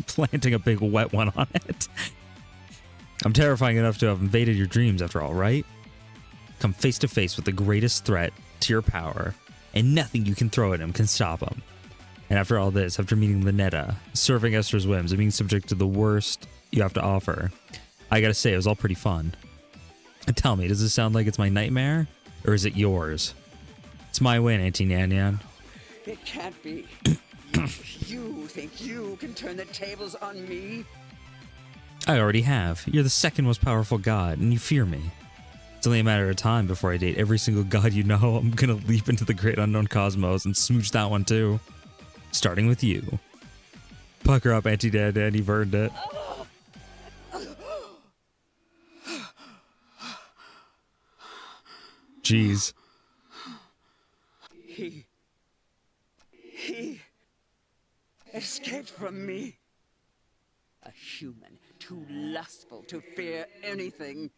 planting a big wet one on it. I'm terrifying enough to have invaded your dreams after all, right? Come face to face with the greatest threat to your power, and nothing you can throw at him can stop him. And after all this, after meeting Lynetta, serving Esther's whims, and being subject to the worst you have to offer, I gotta say, it was all pretty fun. And tell me, does this sound like it's my nightmare, or is it yours? It's my win, Auntie Nan. It can't be. You think you can turn the tables on me? I already have. You're the second most powerful god, and you fear me. It's only a matter of time before I date every single god you know. I'm gonna leap into the great unknown cosmos and smooch that one too. Starting with you. Pucker up, Auntie Nan, you've earned it. Jeez. He escaped from me. A human, too lustful to fear anything.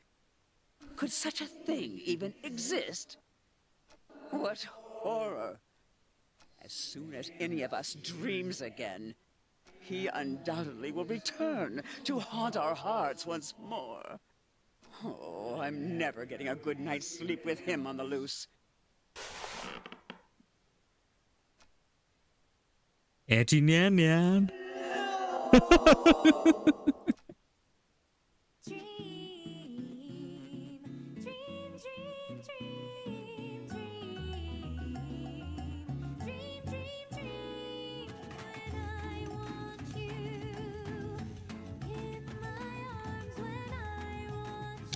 Could such a thing even exist? What horror! As soon as any of us dreams again, he undoubtedly will return to haunt our hearts once more. Oh, I'm never getting a good night's sleep with him on the loose. Auntie Nan.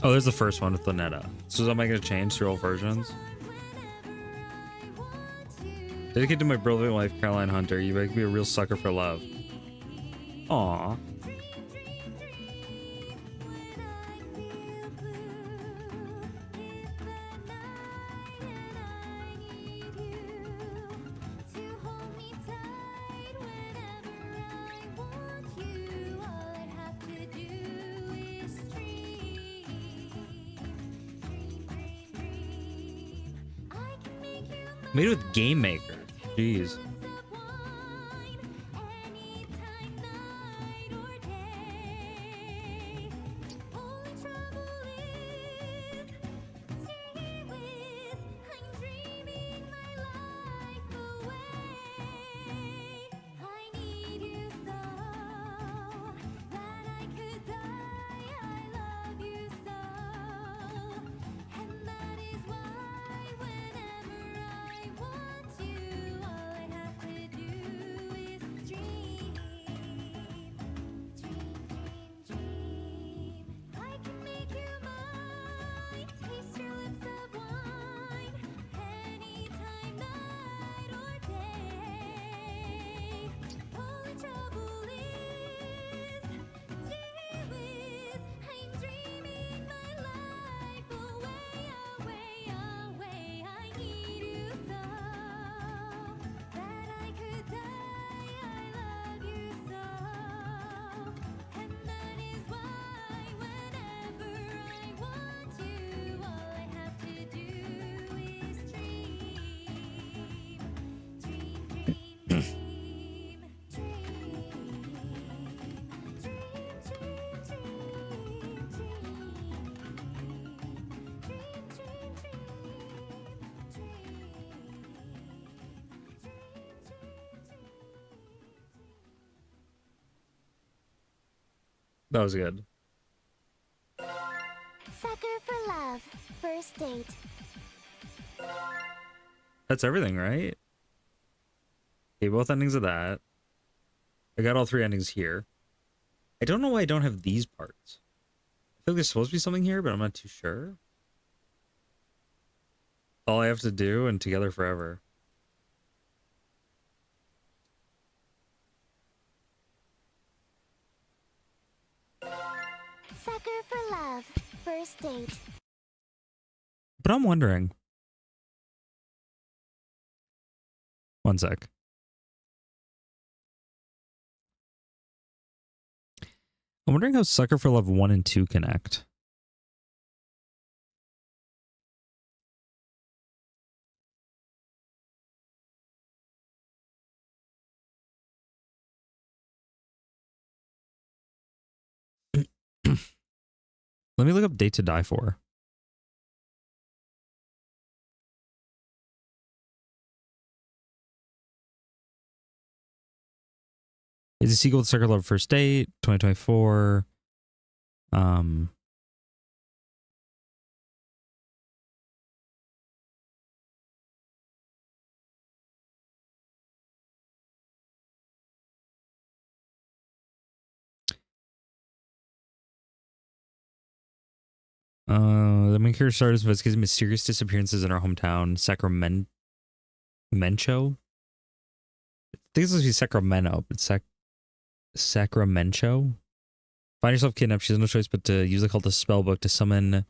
Oh, there's the first one with Lynetta. So am I going to change to all versions? Dedicated to my brilliant wife, Caroline Hunter. You make me a real sucker for love. Aww. Made with Game Maker. Jeez. That was good. Sucker for love. First date. That's everything, right? Okay, both endings of that. I got all 3 endings here. I don't know why I don't have these parts. I feel like there's supposed to be something here, but I'm not too sure. All I have to do and Together Forever. Sucker for love. First date. But I'm wondering. One sec. I'm wondering how Sucker for Love 1 and 2 connect. Let me look up Date to Die For. It's a sequel to Sucker Love First Date, 2024. The main character starts investigating mysterious disappearances in our hometown, Sacramento. I think it's supposed to be Sacramento, but Sacramento. Find yourself kidnapped. She has no choice but to use the cultist spellbook to summon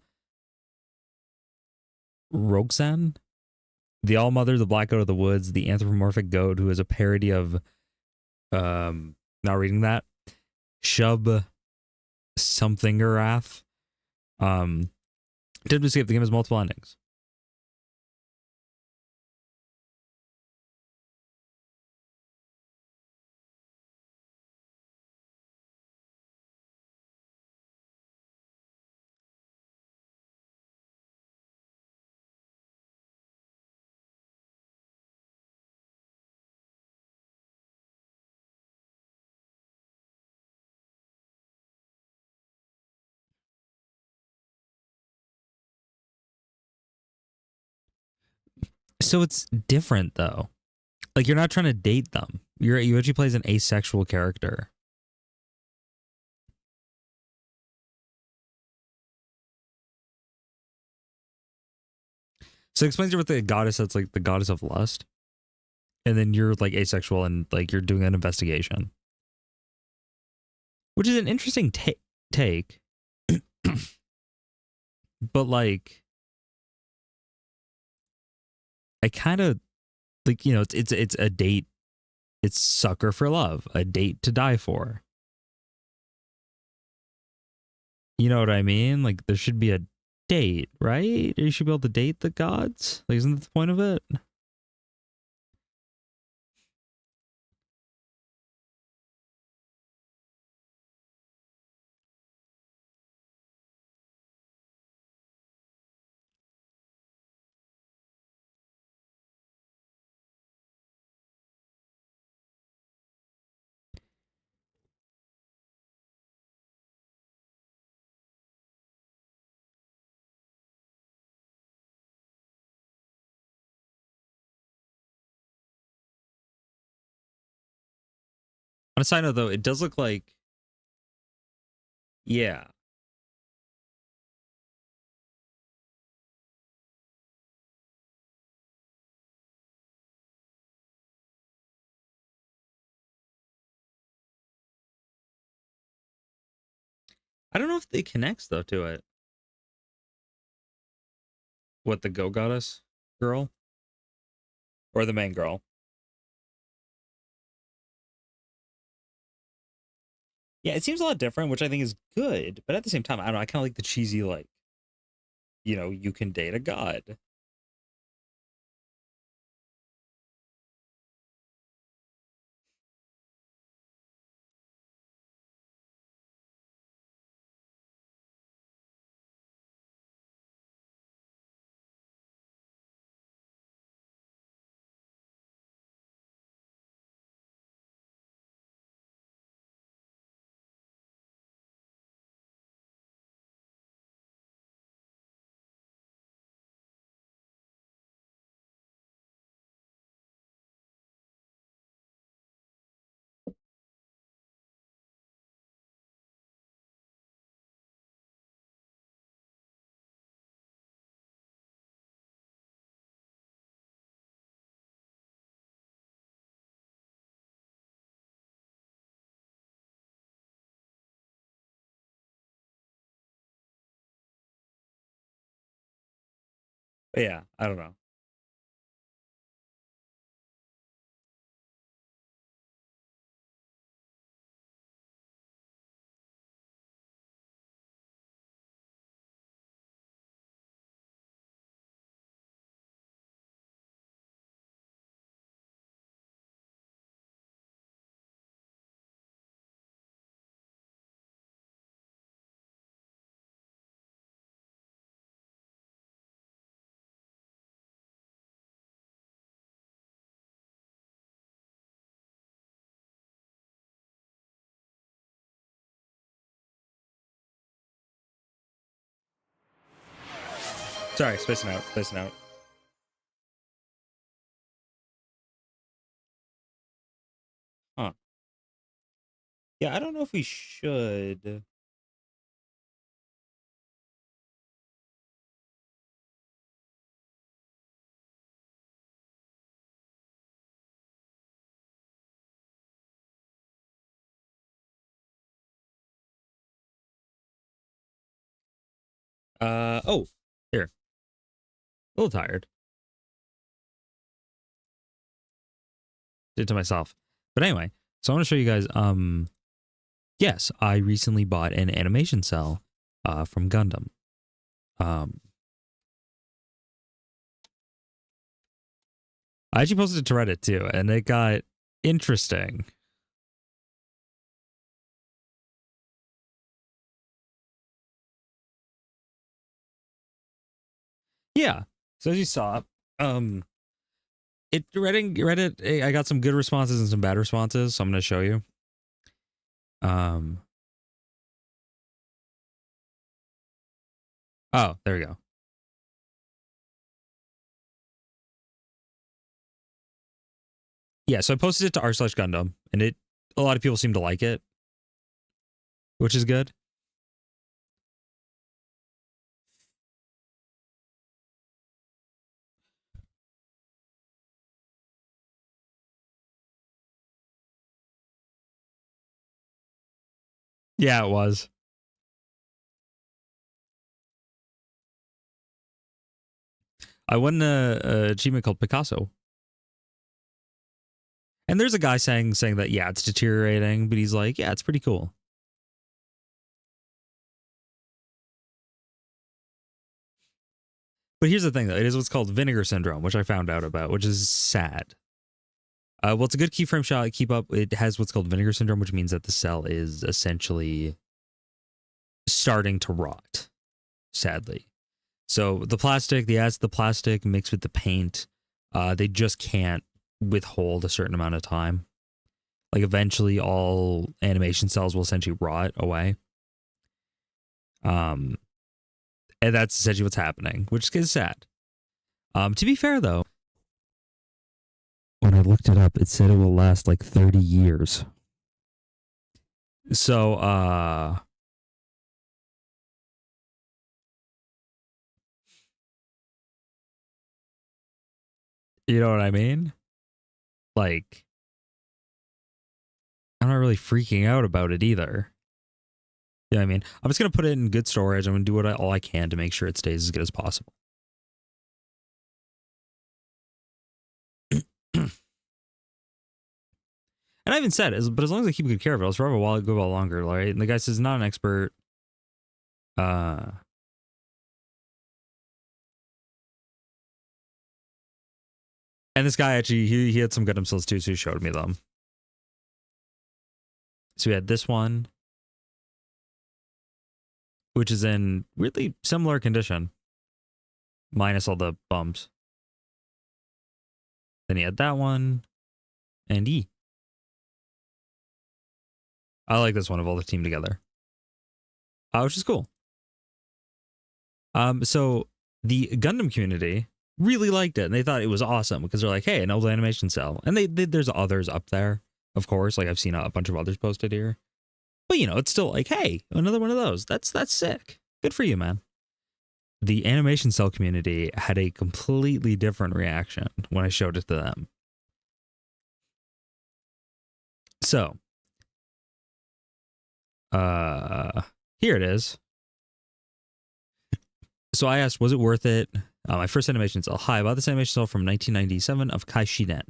Roxanne, the All-Mother, the Black Goat of the Woods, the anthropomorphic goat who is a parody of, now reading that, Shub something Arath. Did escape. The game has multiple endings. So it's different though. Like you're not trying to date them. You actually play as an asexual character. So it explains you're with the goddess that's like the goddess of lust. And then you're like asexual and like you're doing an investigation. Which is an interesting take. But like I kind of like, you know, it's a date. It's Sucker for Love, a date to die for. You know what I mean? Like there should be a date, right? You should be able to date the gods. Like, isn't that the point of it? On a side note, though, it does look like, yeah. I don't know if it connects though to it. What, the Go Goddess girl? Or the main girl? Yeah, it seems a lot different, which I think is good. But at the same time, I don't know, I kind of like the cheesy, like, you know, you can date a god. But yeah, I don't know. Sorry, spacing out, spacing out. Huh. Yeah, I don't know if we should. Oh, here. A little tired. Did it to myself. But anyway, so I want to show you guys, yes, I recently bought an animation cell, from Gundam. I actually posted it to Reddit too, and it got interesting. Yeah. So as you saw, Reddit, I got some good responses and some bad responses, so I'm gonna show you. Oh, there we go. Yeah, so I posted it to r/Gundam, and a lot of people seem to like it, which is good. Yeah, it was. I won a achievement called Picasso. And there's a guy saying that, yeah, it's deteriorating, but he's like, yeah, it's pretty cool. But here's the thing, though. It is what's called vinegar syndrome, which I found out about, which is sad. Well, it's a good keyframe shot. Keep up. It has what's called vinegar syndrome, which means that the cell is essentially starting to rot, sadly. So the plastic, the plastic mixed with the paint, they just can't withhold a certain amount of time. Like eventually all animation cells will essentially rot away. And that's essentially what's happening, which is sad. To be fair though, when I looked it up, it said it will last like 30 years. So, you know what I mean? Like, I'm not really freaking out about it either. You know what I mean? I'm just going to put it in good storage. I'm going to do all I can to make sure it stays as good as possible. And I even said, but as long as I keep good care of it, I'll survive a while, go a while longer, right? And the guy says, not an expert. And this guy actually, he had some Gundam cells too, so he showed me them. So we had this one, which is in really similar condition, minus all the bumps. Then he had that one, and E. I like this one of all the team together. Which is cool. So the Gundam community really liked it, and they thought it was awesome because they're like, hey, an old animation cell. And there's others up there, of course. Like I've seen a bunch of others posted here. But you know, it's still like, hey, another one of those. That's sick. Good for you, man. The animation cell community had a completely different reaction when I showed it to them. So, here it is. So I asked, was it worth it? My first animation cell. Hi, I bought this animation cell from 1997 of Kai Shiden.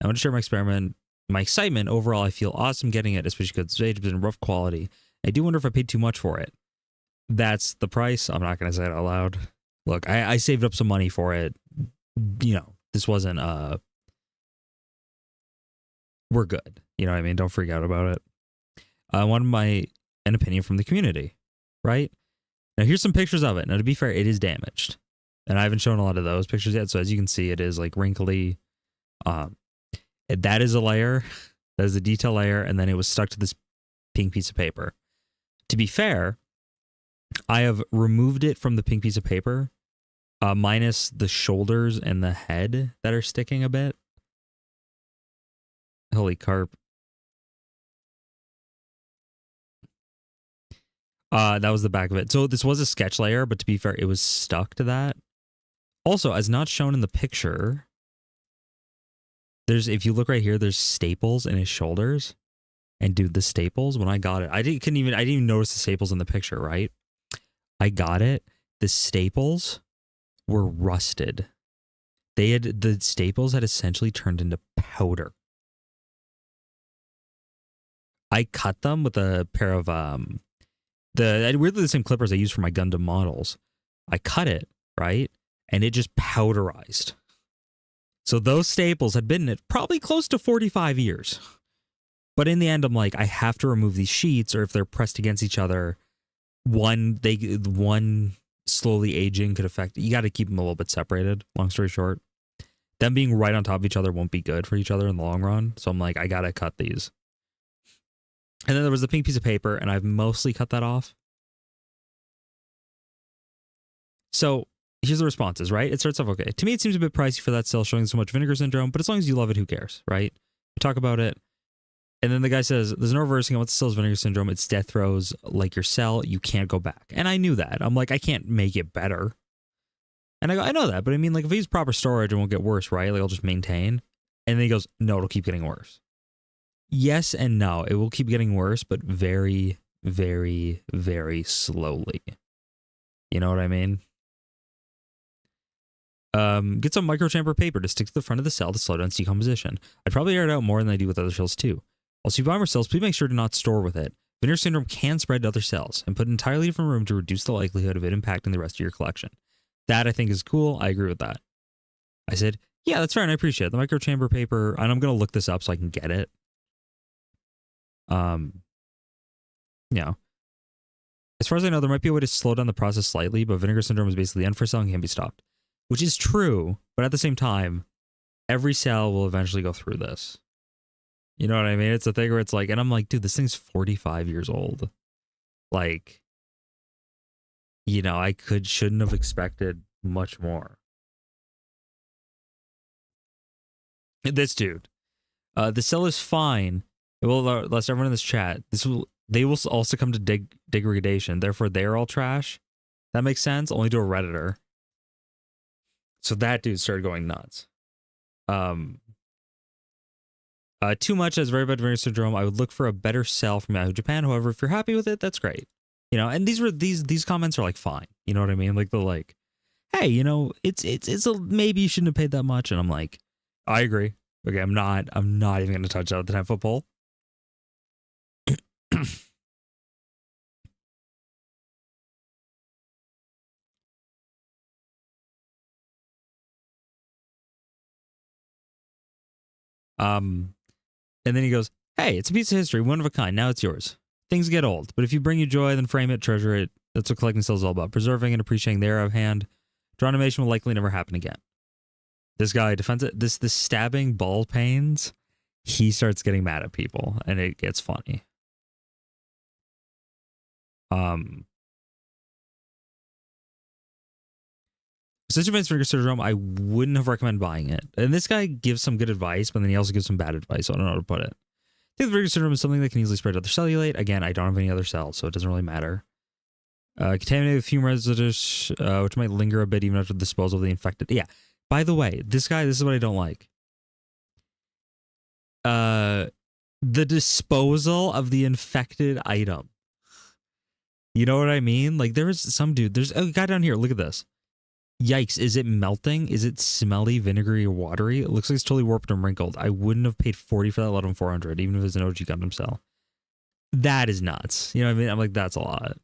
I want to share my experiment, my excitement. Overall, I feel awesome getting it, especially because the stage was in rough quality. I do wonder if I paid too much for it. That's the price. I'm not going to say it out loud. Look, I saved up some money for it. You know, this wasn't, we're good. You know what I mean? Don't freak out about it. I wanted an opinion from the community, right? Now, here's some pictures of it. Now, to be fair, it is damaged. And I haven't shown a lot of those pictures yet. So as you can see, it is like wrinkly. That is a layer. That is a detail layer. And then it was stuck to this pink piece of paper. To be fair, I have removed it from the pink piece of paper, minus the shoulders and the head that are sticking a bit. Holy carp. That was the back of it. So this was a sketch layer, but to be fair, it was stuck to that. Also, as not shown in the picture, if you look right here, there's staples in his shoulders. And dude, the staples, when I got it, I didn't even notice the staples in the picture, right? I got it. The staples were rusted. The staples had essentially turned into powder. I cut them with a pair of weirdly the same clippers I use for my Gundam models. I cut it, right? And it just powderized. So those staples had been in it probably close to 45 years. But in the end, I'm like, I have to remove these sheets, or if they're pressed against each other, one slowly aging could affect. You got to keep them a little bit separated. Long story short, them being right on top of each other won't be good for each other in the long run. So I'm like, I got to cut these. And then there was the pink piece of paper, and I've mostly cut that off. So here's the responses, right? It starts off okay. To me, it seems a bit pricey for that cell showing so much vinegar syndrome, but as long as you love it, who cares, right? We talk about it. And then the guy says, there's no reversing once the cell's vinegar syndrome. It's death throes like your cell. You can't go back. And I knew that. I'm like, I can't make it better. And I go, I know that. But I mean, like, if I use proper storage, it won't get worse, right? Like, I'll just maintain. And then he goes, no, it'll keep getting worse. Yes and no. It will keep getting worse, but very, very, very slowly. You know what I mean? Get some microchamber paper to stick to the front of the cell to slow down its decomposition. I'd probably air it out more than I do with other cells too. Also, if you buy more cells, please make sure to not store with it. Vinegar syndrome can spread to other cells, and put an entirely different room to reduce the likelihood of it impacting the rest of your collection. That I think is cool. I agree with that. I said, yeah, that's fair, and I appreciate it. The microchamber paper, and I'm going to look this up so I can get it. Yeah. As far as I know, there might be a way to slow down the process slightly, but vinegar syndrome is basically the end for cell and can be stopped. Which is true, but at the same time, every cell will eventually go through this. You know what I mean? It's a thing where it's like, and I'm like, dude, this thing's 45 years old. Like, you know, I shouldn't have expected much more. This dude, the cell is fine. It will last everyone in this chat. They will also come to degradation. Therefore, they are all trash. That makes sense. Only to a Redditor. So that dude started going nuts. Too much has very bad vinegar syndrome. I would look for a better cell from Yahoo Japan. However, if you're happy with it, that's great. You know, and these comments are like fine. You know what I mean? Like they're like, hey, you know, it's maybe you shouldn't have paid that much. And I'm like, I agree. Okay, I'm not even gonna touch out the 10-foot pole. And then he goes, hey, it's a piece of history, one of a kind. Now it's yours. Things get old, but if you bring you joy, then frame it, treasure it. That's what collecting cells is all about. Preserving and appreciating the era of hand. Draw animation will likely never happen again. This guy defends it. This stabbing ball pains, he starts getting mad at people, and it gets funny. Such advanced vinegar syndrome, I wouldn't have recommended buying it. And this guy gives some good advice, but then he also gives some bad advice, so I don't know how to put it. I think the vinegar syndrome is something that can easily spread to other cellulite. Again, I don't have any other cells, so it doesn't really matter. Contaminated fume residues, which might linger a bit even after the disposal of the infected. Yeah. By the way, this is what I don't like. The disposal of the infected item. You know what I mean? Like, there is some dude, there's a guy down here, look at this. Yikes, is it melting? Is it smelly, vinegary, or watery? It looks like it's totally warped and wrinkled. I wouldn't have paid 40 for that, let alone 400, even if it's an OG Gundam cell. That is nuts. You know what I mean? I'm like, that's a lot.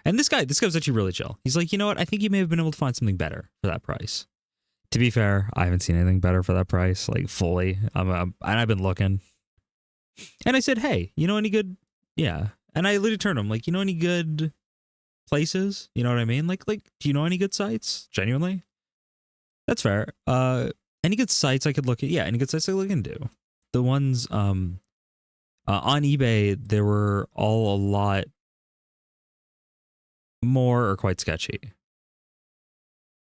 And this guy was actually really chill. He's like, you know what? I think you may have been able to find something better for that price. To be fair, I haven't seen anything better for that price, like fully. And I've been looking. And I said, hey, you know any good? Yeah. And I literally turned to him like, you know any good places? You know what I mean? Like, do you know any good sites? Genuinely? That's fair. Any good sites I could look at? Yeah, any good sites I could look into. The ones on eBay, they were all a lot more or quite sketchy.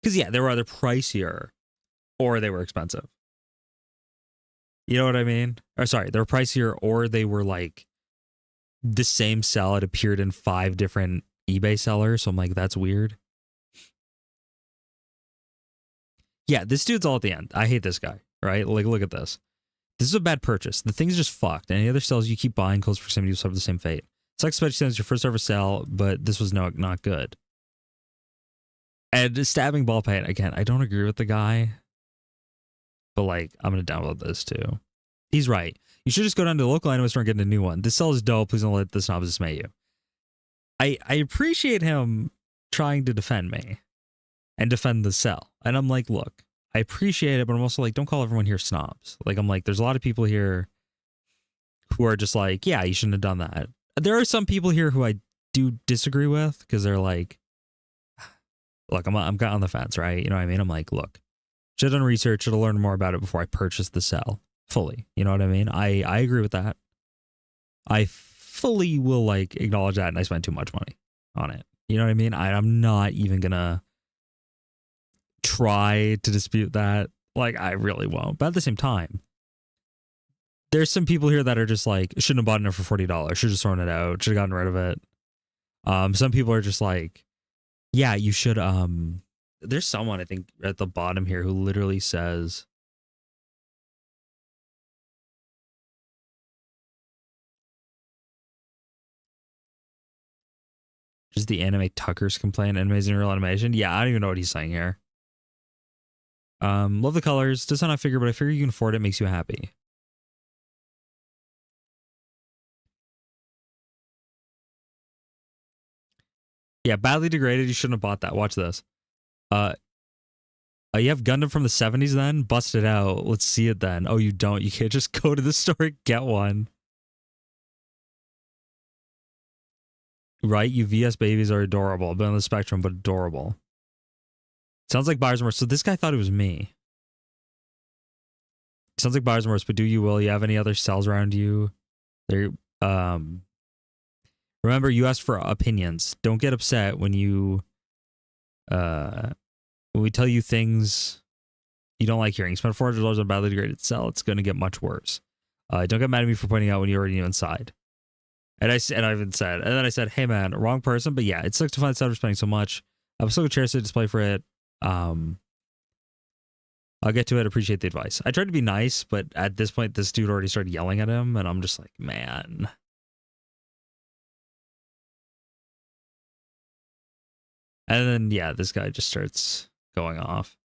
Because, yeah, they were either pricier or they were expensive. You know what I mean? Or sorry, they were pricier or they were like the same cell. It appeared in 5 different eBay sellers. So I'm like, that's weird. Yeah, this dude's all at the end. I hate this guy, right? Like, look at this. This is a bad purchase. The thing's just fucked. Any other cells you keep buying, close proximity will suffer the same fate. It's like especially since your first ever sell, but this was not good. And stabbing ball paint, again, I don't agree with the guy. But like, I'm going to download this too. He's right. You should just go down to the local anime store and get a new one. This cell is dope. Please don't let the snobs dismay you. I appreciate him trying to defend me and defend the cell. And I'm like, look, I appreciate it, but I'm also like, don't call everyone here snobs. Like, I'm like, there's a lot of people here who are just like, yeah, you shouldn't have done that. There are some people here who I do disagree with because they're like, look, I'm on the fence, right? You know what I mean? I'm like, look, should have done research, should have learned more about it before I purchased the cell fully. You know what I mean? I agree with that. I fully will like acknowledge that, and I spent too much money on it. You know what I mean? I'm not even gonna try to dispute that. Like, I really won't. But at the same time, there's some people here that are just like, shouldn't have bought it for $40. Should have just thrown it out. Should have gotten rid of it. Some people are just like, yeah, you should. There's someone I think at the bottom here who literally says, just the anime Tuckers complain, animation real animation. Yeah, I don't even know what he's saying here. Love the colors. Does not figure, but I figure you can afford it. Makes you happy. Yeah, badly degraded. You shouldn't have bought that. Watch this. You have Gundam from the 70s then? Bust it out. Let's see it then. Oh, you don't. You can't just go to the store and get one. Right? You VS babies are adorable. A bit on the spectrum, but adorable. Sounds like buyer's remorse. So this guy thought it was me. Sounds like buyer's remorse, but do you will? You have any other cells around you? There. Remember, you asked for opinions. Don't get upset when you when we tell you things you don't like hearing. Spend $400 on a badly degraded cell. It's going to get much worse. Don't get mad at me for pointing out when you already knew inside. And I even said, and then I said, hey man, wrong person, but yeah, it sucks to find the for spending so much. I'm still going to cherish the display for it. I'll get to it. Appreciate the advice. I tried to be nice, but at this point, this dude already started yelling at him, and I'm just like, man. And then, yeah, this guy just starts going off.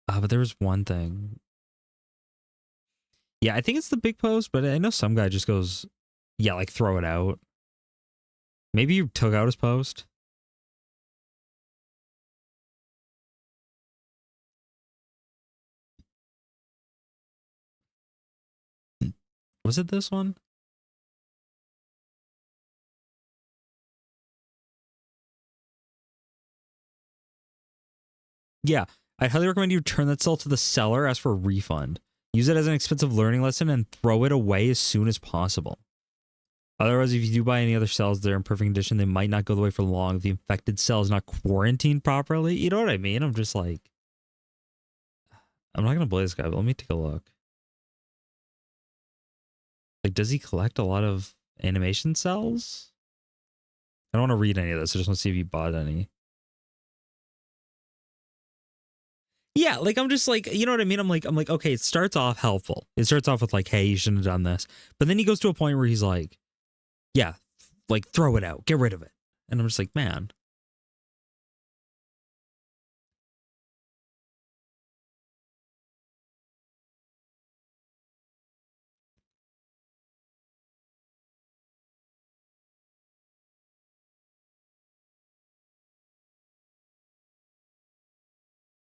But there was one thing. Yeah, I think it's the big post, but I know some guy just goes, yeah, like throw it out. Maybe you took out his post. Was it this one? Yeah, I highly recommend you turn that cell to the seller, ask for a refund. Use it as an expensive learning lesson and throw it away as soon as possible. Otherwise, if you do buy any other cells that are in perfect condition, they might not go the way for long if the infected cell is not quarantined properly. You know what I mean? I'm just like, I'm not going to blame this guy, but let me take a look. Like, does he collect a lot of animation cells? I don't want to read any of this. I just want to see if he bought any. Yeah, like, I'm just like, you know what I mean? I'm like, okay, it starts off helpful. It starts off with like, hey, you shouldn't have done this. But then he goes to a point where he's like, yeah, like throw it out, get rid of it. And I'm just like, man.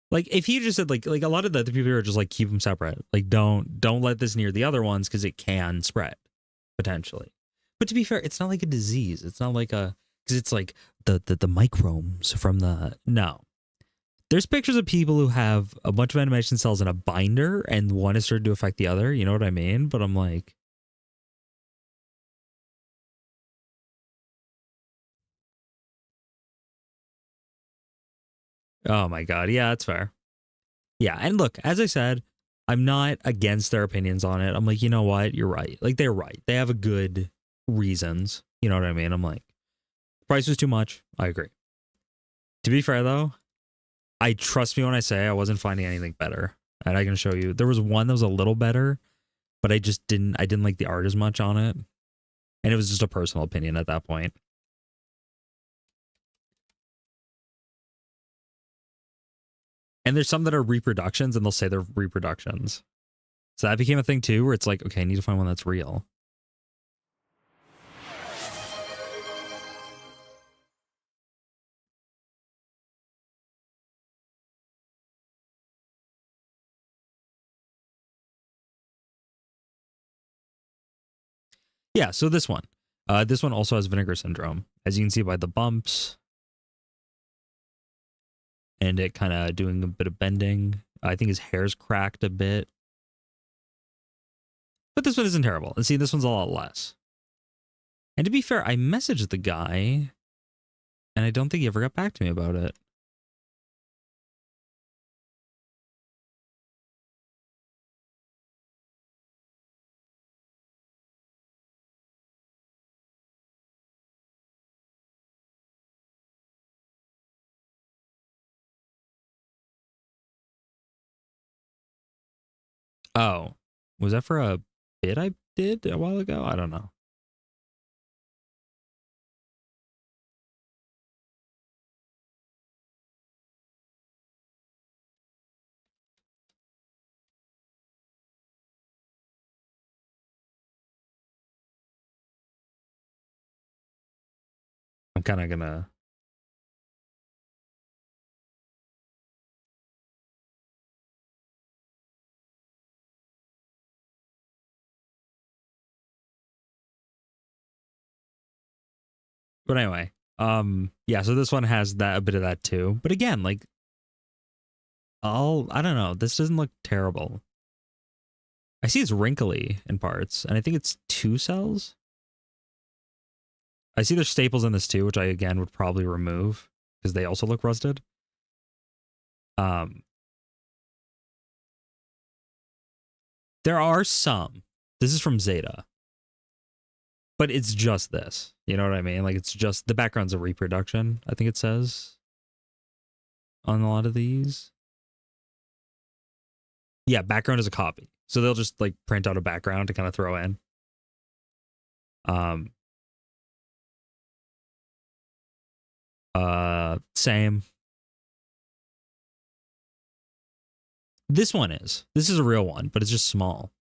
Like if he just said like a lot of the other people are just like keep them separate. Like don't let this near the other ones because it can spread potentially. But to be fair, it's not like a disease. It's not like a because it's like the microbes from the no. There's pictures of people who have a bunch of animation cells in a binder and one is starting to affect the other. You know what I mean? But I'm like. Oh my God. Yeah, that's fair. Yeah. And look, as I said, I'm not against their opinions on it. I'm like, you know what? You're right. Like they're right. They have a good reasons. You know what I mean? I'm like, price was too much. I agree. To be fair though, I trust me when I say I wasn't finding anything better. And I can show you. There was one that was a little better, but I didn't like the art as much on it. And it was just a personal opinion at that point. And there's some that are reproductions and they'll say they're reproductions. So that became a thing too, where it's like, okay, I need to find one that's real. Yeah, so this one. This one also has vinegar syndrome, as you can see by the bumps. And it kind of doing a bit of bending. I think his hair's cracked a bit. But this one isn't terrible. And see, this one's a lot less. And to be fair, I messaged the guy, and I don't think he ever got back to me about it. Oh, was that for a bit I did a while ago? I don't know. I'm kind of gonna... But anyway, yeah, so this one has that a bit of that too. But again, like, I don't know. This doesn't look terrible. I see it's wrinkly in parts, and I think it's 2 cells. I see there's staples in this too, which I, again, would probably remove because they also look rusted. There are some. This is from Zeta. But it's just this. You know what I mean? Like, it's just... The background's a reproduction, I think it says. On a lot of these. Yeah, background is a copy. So they'll just, like, print out a background to kind of throw in. Same. This one is. This is a real one, but it's just small.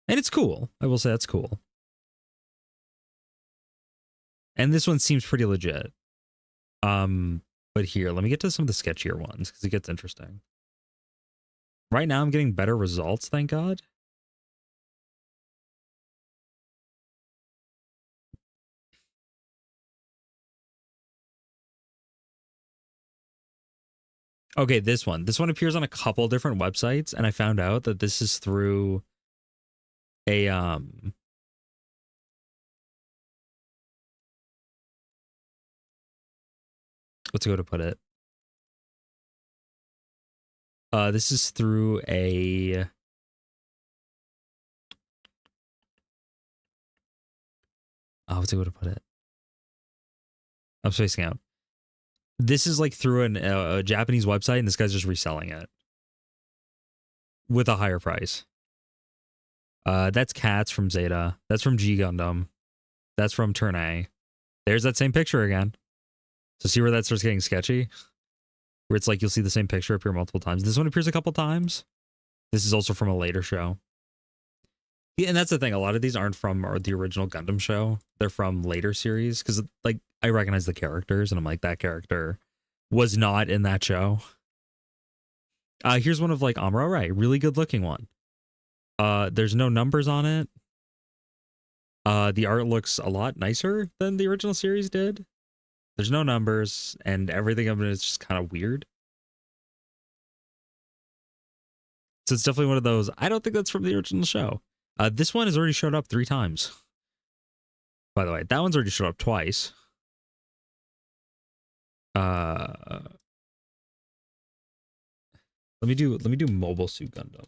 And it's cool. I will say that's cool. And this one seems pretty legit. But here, let me get to some of the sketchier ones because it gets interesting. Right now, I'm getting better results, thank God. Okay, this one. This one appears on a couple different websites, and I found out that this is through a what's a good to put it? This is through a what's a good to put it? I'm spacing out. This is like through a Japanese website, and this guy's just reselling it with a higher price. That's Cats from Zeta. That's from G Gundam. That's from turn A. There's that same picture again. So see where that starts getting sketchy? Where it's like you'll see the same picture appear multiple times. This one appears a couple times. This is also from a later show. Yeah, and that's the thing. A lot of these aren't from the original Gundam show. They're from later series. Because, like, I recognize the characters. And I'm like, that character was not in that show. Here's one of, like, Amuro Ray. Really good looking one. There's no numbers on it. The art looks a lot nicer than the original series did. There's no numbers, and everything of it is just kind of weird. So it's definitely one of those, I don't think that's from the original show. This one has already showed up 3 times. By the way, that one's already showed up twice. Let me do Mobile Suit Gundam.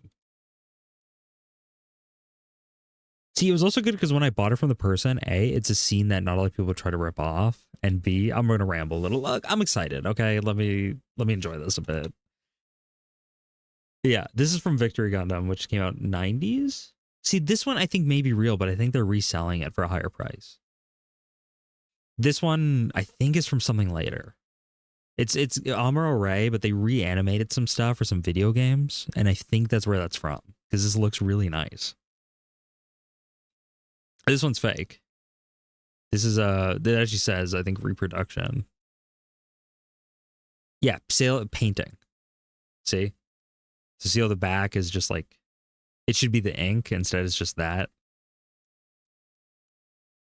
See, it was also good because when I bought it from the person, A, it's a scene that not a lot of people try to rip off, and B, I'm going to ramble a little. Look, I'm excited. Okay, let me enjoy this a bit. Yeah, this is from Victory Gundam, which came out 90s. See, this one I think may be real, but I think they're reselling it for a higher price. This one I think is from something later. It's Amuro Ray, but they reanimated some stuff for some video games, and I think that's where that's from because this looks really nice. This one's fake. This is that actually says, I think, reproduction. Yeah, painting. See? So see how the back is just like, it should be the ink, instead it's just that.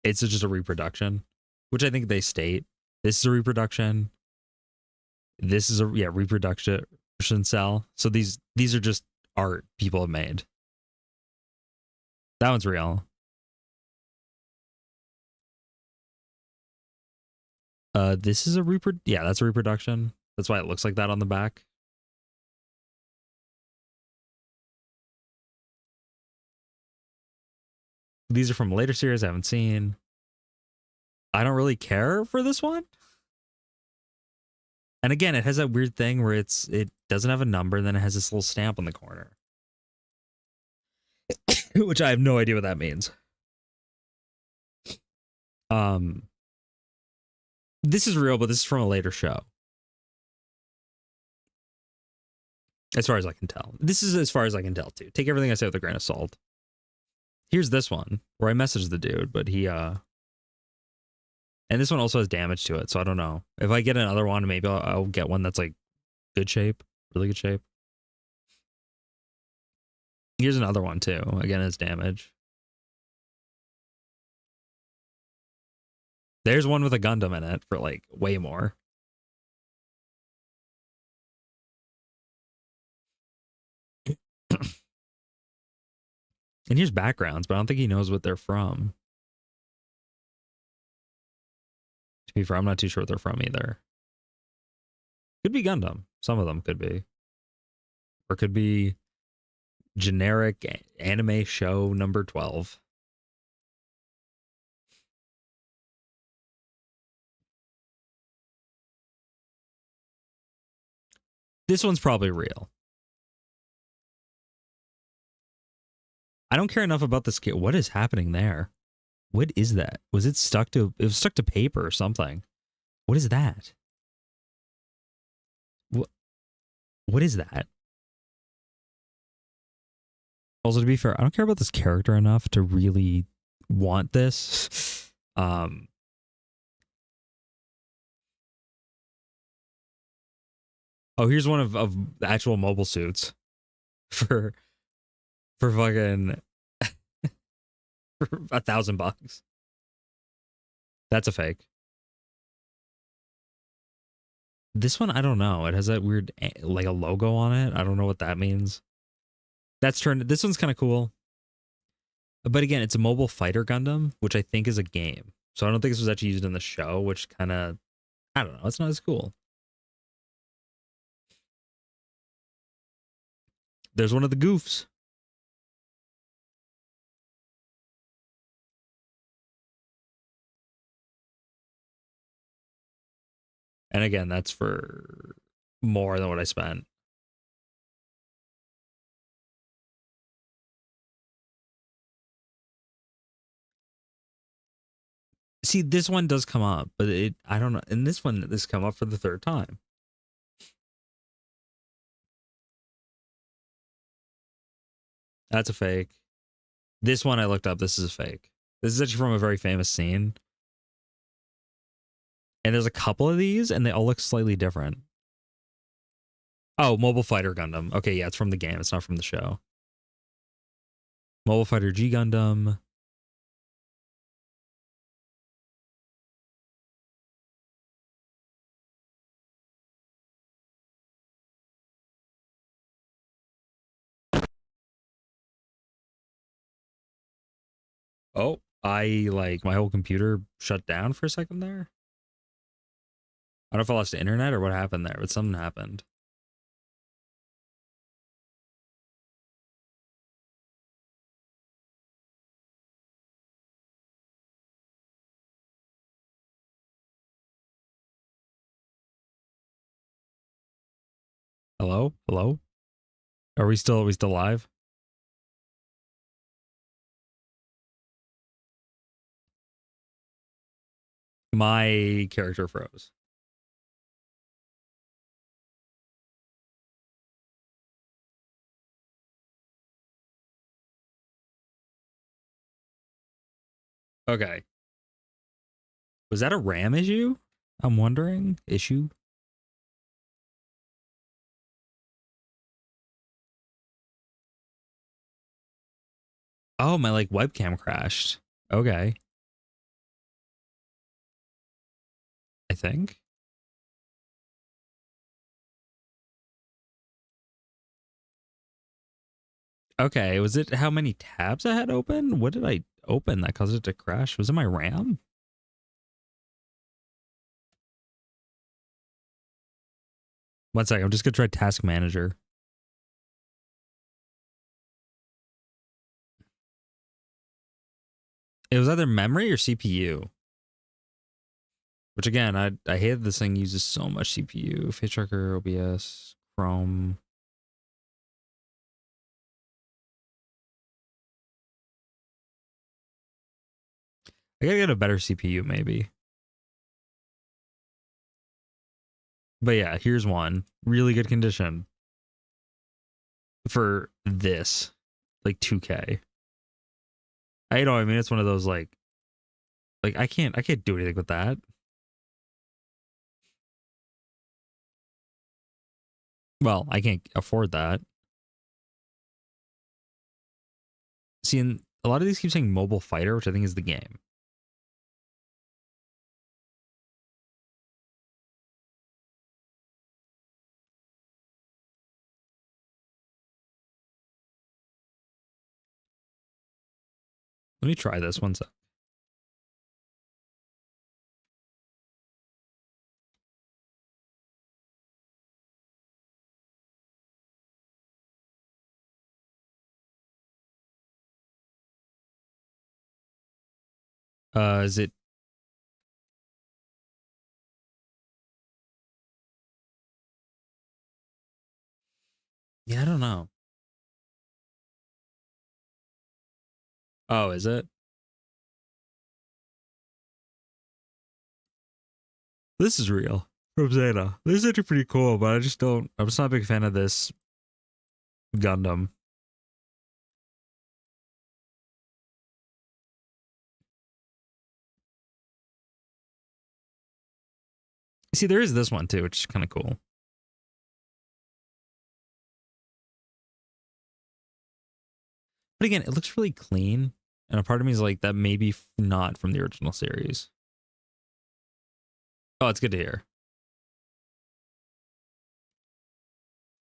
It's just a reproduction, which I think they state. This is a reproduction. This is a reproduction cell. So these are just art people have made. That one's real. This is a that's a reproduction. That's why it looks like that on the back. These are from later series I haven't seen. I don't really care for this one. And again, it has that weird thing where it doesn't have a number, and then it has this little stamp on the corner. Which I have no idea what that means. This is real, but this is from a later show. As far as I can tell. This is as far as I can tell, too. Take everything I say with a grain of salt. Here's this one, where I messaged the dude, but he, and this one also has damage to it, so I don't know. If I get another one, maybe I'll get one that's, like, good shape. Really good shape. Here's another one, too. Again, it's damage. There's one with a Gundam in it for, like, way more. And here's backgrounds, but I don't think he knows what they're from. To be fair, I'm not too sure what they're from either. Could be Gundam. Some of them could be. Or could be generic anime show number 12. This one's probably real. I don't care enough about this kit. What is happening there? What is that? Was it stuck to... It was stuck to paper or something. What is that? What is that? Also, to be fair, I don't care about this character enough to really want this. Oh, here's one of actual mobile suits for fucking for $1,000. That's a fake. This one, I don't know. It has that weird, like, a logo on it. I don't know what that means. That's turned. This one's kind of cool. But again, it's a mobile fighter Gundam, which I think is a game. So I don't think this was actually used in the show, which kind of, I don't know. It's not as cool. There's one of the goofs. And again, that's for more than what I spent. See, this one does come up, but I don't know. In this one, this come up for the third time. That's a fake. This one I looked up. This is a fake. This is actually from a very famous scene. And there's a couple of these, and they all look slightly different. Oh, Mobile Fighter Gundam. Okay, yeah, it's from the game. It's not from the show. Mobile Fighter G Gundam. Oh, my whole computer shut down for a second there. I don't know if I lost the internet or what happened there, but something happened. Hello? Hello? Are we still live? My character froze. Okay. Was that a RAM issue? I'm wondering. Issue? Oh, my webcam crashed. Okay. I think. Okay, was it how many tabs I had open? What did I open that caused it to crash? Was it my RAM? One second, I'm just gonna try Task Manager. It was either memory or CPU. Which again, I hate this thing uses so much CPU. Face Tracker, OBS, Chrome. I gotta get a better CPU maybe. But yeah, here's one. Really good condition. For this. 2K. I know, I mean it's one of those I can't do anything with that. Well, I can't afford that. See, and a lot of these keep saying Mobile Fighter, which I think is the game. Let me try this one sec. Is it? Yeah, I don't know. Oh, is it? This is real. From Zeta. This is actually pretty cool, but I'm just not a big fan of this Gundam. See, there is this one too, which is kind of cool. But again, it looks really clean. And a part of me is like, that may be not from the original series. Oh, it's good to hear.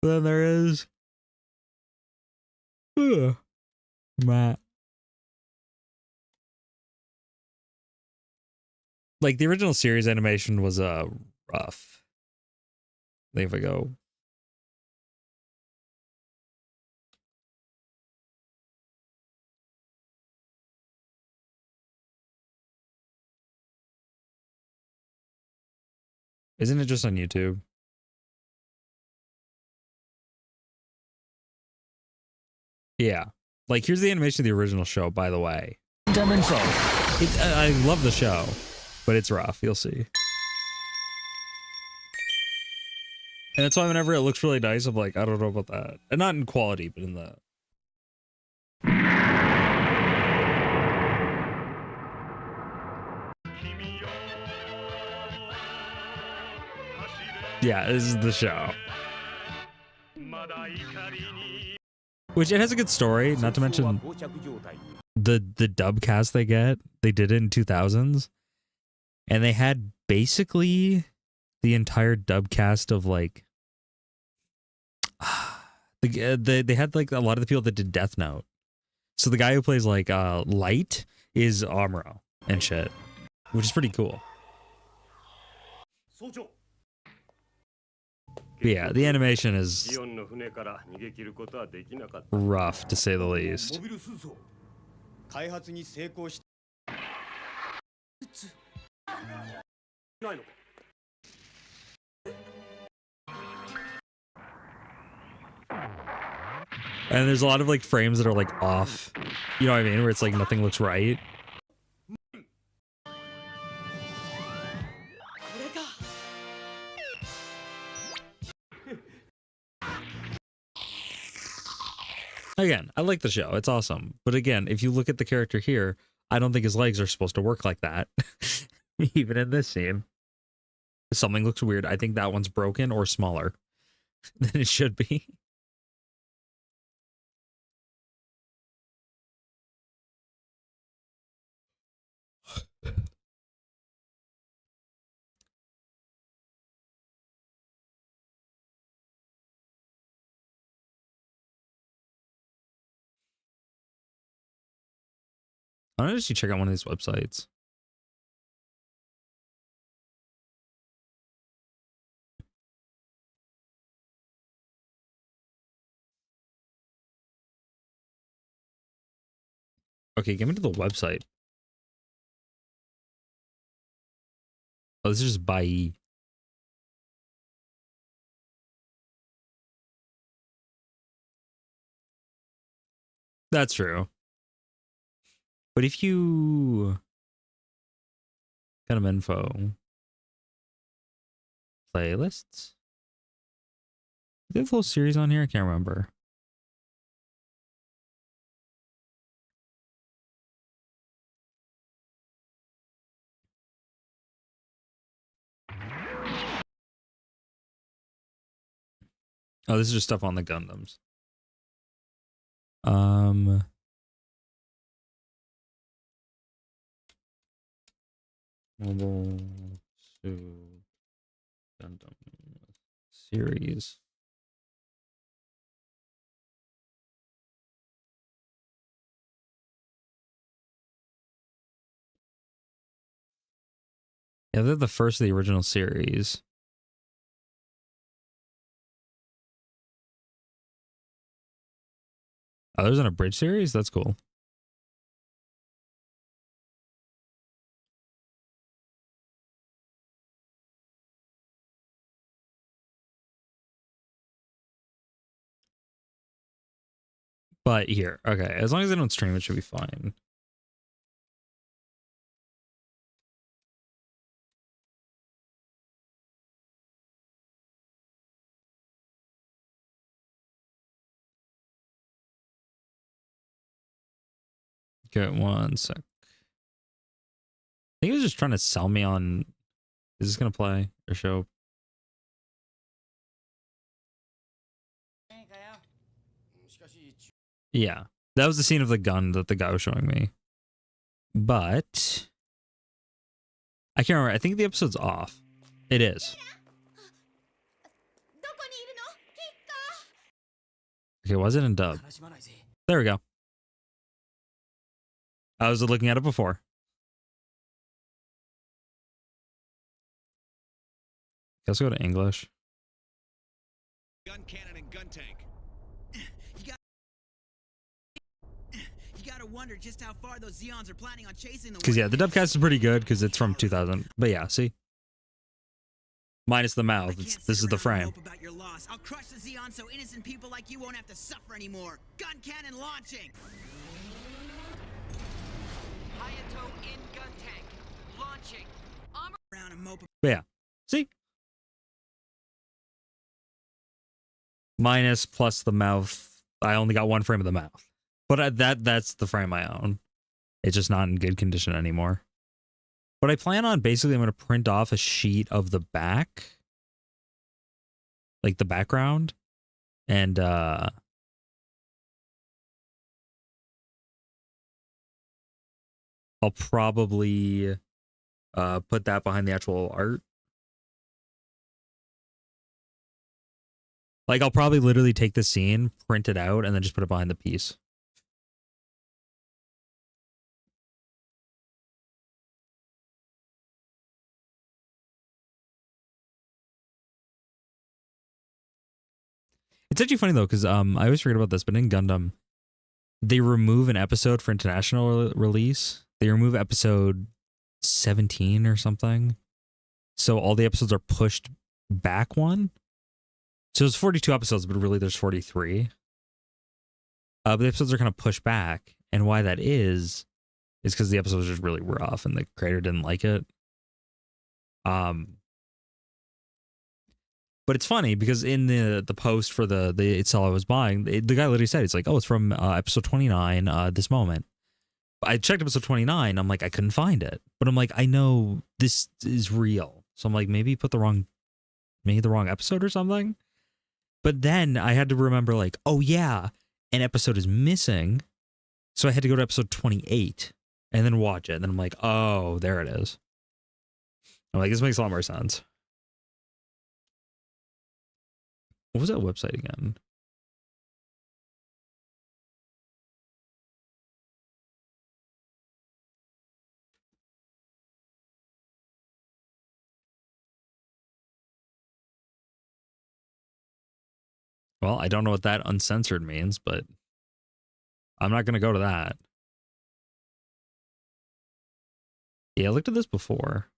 But then there is... Matt. The original series animation was rough. I think if I go... Isn't it just on YouTube? Yeah. Here's the animation of the original show, by the way. I love the show. but it's rough. You'll see. And that's why whenever it looks really nice, I'm like, I don't know about that. And not in quality, but in the... Yeah, this is the show. Which it has a good story, not to mention the dub cast they get. They did it in 2000s. And they had basically the entire dub cast of like... they had like a lot of the people that did Death Note. So the guy who plays like Light is Amuro and shit. Which is pretty cool. But yeah, the animation is rough to say the least. And there's a lot of like frames that are like off. You know what I mean? Where it's like nothing looks right. Again, I like the show. It's awesome. But again, if you look at the character here, I don't think his legs are supposed to work like that. Even in this scene. Something looks weird. I think that one's broken or smaller than it should be. I want to actually check out one of these websites. Okay, get me to the website. Oh, this is just Bai. That's true. But if you kind of info playlists, do they have a full series on here? I can't remember. Oh, this is just stuff on the Gundams. Mobile Suit Gundam series. Yeah, they're the first of the original series. Oh, there's an abridged series? That's cool. But here, okay, as long as I don't stream, it should be fine. Okay, one sec. I think he was just trying to sell me on... Is this gonna play or show? Yeah, that was the scene of the gun that the guy was showing me. But I can't remember. I think the episode's off. It is. Okay, was it in dub? There we go. I was looking at it before. Let's go to English. Gun cannon and gun tank. You gotta wonder just how far those Zeons are planning on chasing the... Because yeah, the dubcast is pretty good because it's from 2000. But yeah, see, minus the mouth. This is the frame. About your loss. I'll crush the Zeon so innocent people like you won't have to suffer anymore. Gun cannon launching. Hayato in gun tank launching. around and mope. But yeah, see? Minus plus the mouth. I only got one frame of the mouth. But that's the frame I own. It's just not in good condition anymore. But I plan on basically I'm going to print off a sheet of the back. Like the background. And I'll probably put that behind the actual art. Like I'll probably literally take the scene, print it out, and then just put it behind the piece. It's actually funny though, because I always forget about this, but in Gundam, they remove an episode for international release. They remove episode 17 or something. So all the episodes are pushed back one. So it's 42 episodes, but really there's 43. But the episodes are kind of pushed back. And why that is because the episodes are just really rough and the creator didn't like it. But it's funny because in the post for the It's All I Was Buying, the guy literally said, it's like, oh, it's from episode 29, this moment. I checked episode 29. I'm like, I couldn't find it. But I'm like, I know this is real. So I'm like, maybe put the wrong episode or something. But then I had to remember like, oh yeah, an episode is missing. So I had to go to episode 28 and then watch it. And then I'm like, oh, there it is. I'm like, this makes a lot more sense. What was that website again? Well, I don't know what that uncensored means, but I'm not going to go to that. Yeah, I looked at this before.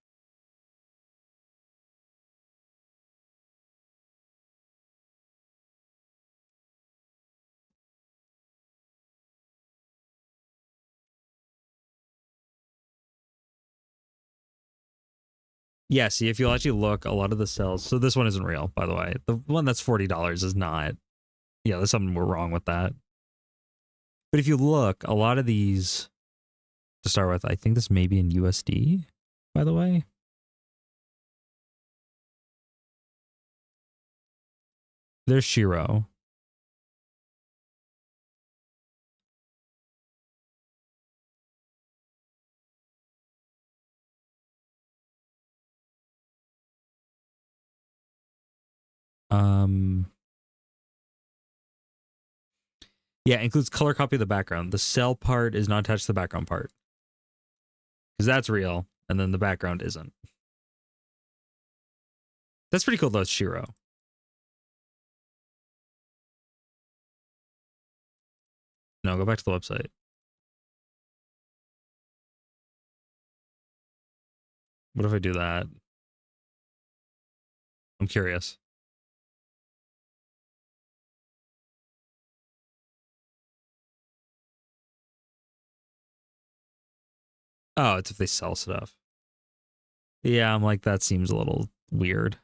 Yeah, see, if you'll actually look, a lot of the cells. So this one isn't real, by the way. The one that's $40 is not. Yeah, there's something wrong with that. But if you look, a lot of these, to start with, I think this may be in USD, by the way. There's Shiro. Yeah, includes color copy of the background. The cell part is not attached to the background part. Because that's real, and then the background isn't. That's pretty cool though, it's Shiro. No, go back to the website. What if I do that? I'm curious. Oh, it's if they sell stuff. Yeah, I'm like, that seems a little weird.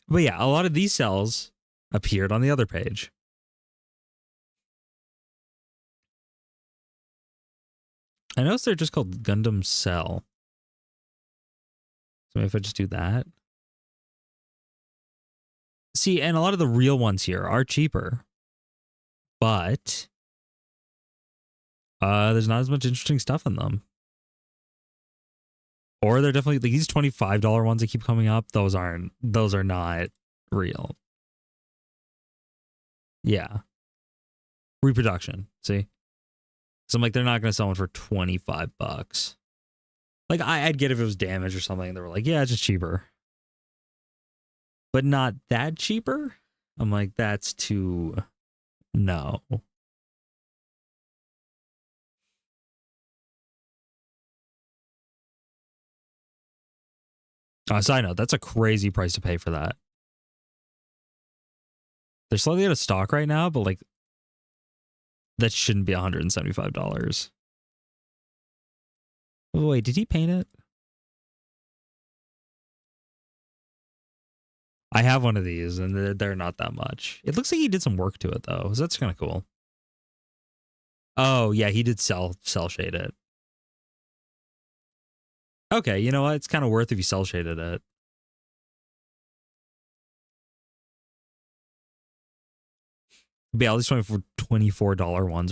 But yeah, a lot of these cells appeared on the other page. I noticed they're just called Gundam Cell. So maybe if I just do that. See, and a lot of the real ones here are cheaper. But there's not as much interesting stuff in them. Or they're definitely like these $25 ones that keep coming up. Those are not real. Yeah. Reproduction. See? So I'm like, they're not going to sell one for $25. Like I'd get if it was damaged or something. They were like, yeah, it's just cheaper. But not that cheaper? I'm like, that's too... No. Side note, that's a crazy price to pay for that. They're slightly out of stock right now, but like That shouldn't be $175. Oh, wait, did he paint it? I have one of these, and they're not that much. It looks like he did some work to it, though. So that's kind of cool. Oh, yeah, he did cell shade it. Okay, you know what? It's kind of worth if you cell shaded it. But yeah, at least $24 ones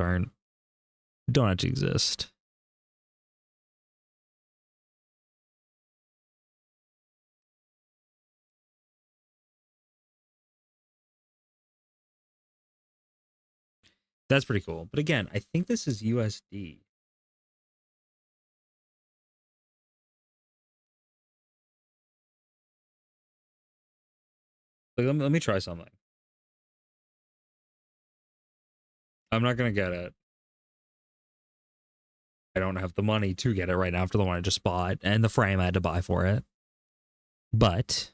don't actually exist. That's pretty cool. But again, I think this is USD. Like, let me try something. I'm not going to get it. I don't have the money to get it right now after the one I just bought and the frame I had to buy for it. But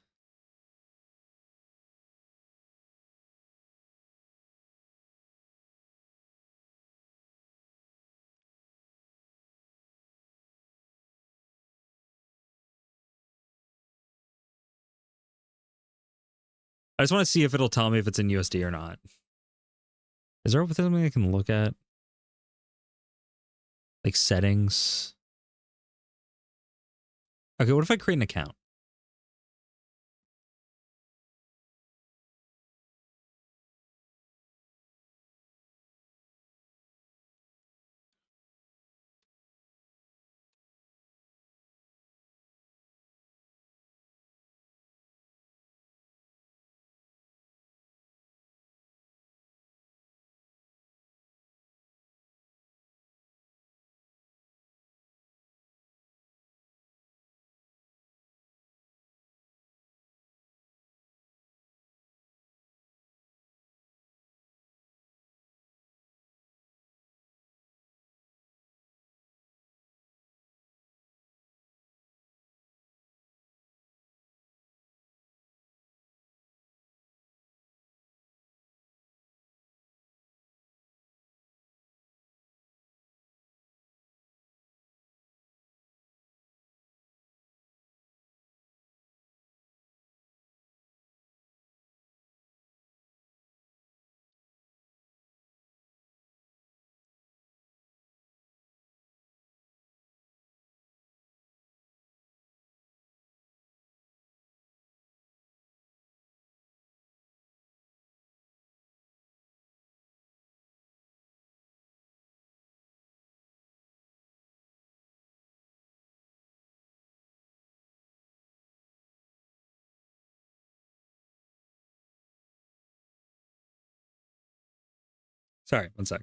I just want to see if it'll tell me if it's in USD or not. Is there something I can look at? Like settings. Okay, what if I create an account? Sorry, one sec.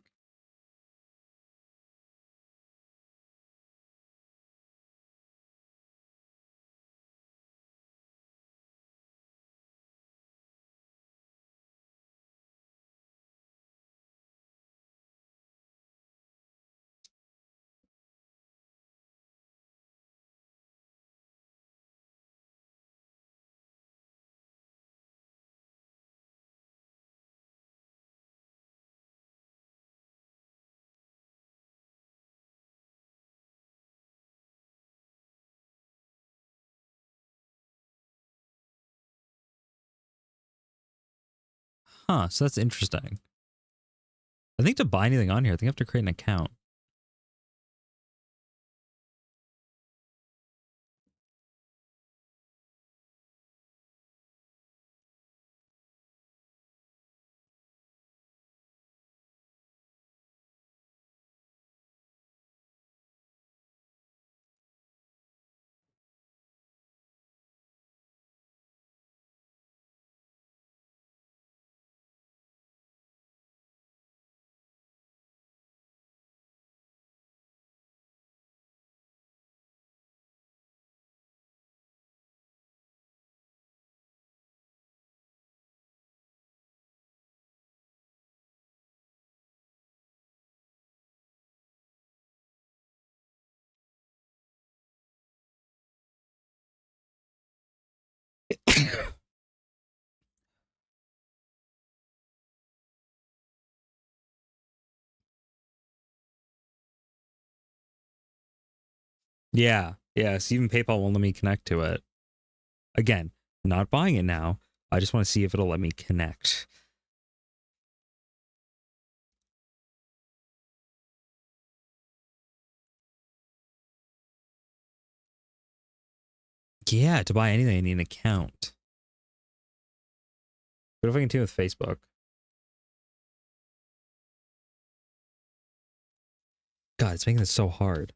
Huh, so that's interesting. I think to buy anything on here, I think I have to create an account. Yeah, yes. Even PayPal won't let me connect to it. Again, not buying it now. I just want to see if it'll let me connect. Yeah, to buy anything, I need an account. What if I can do with Facebook? God, it's making this so hard.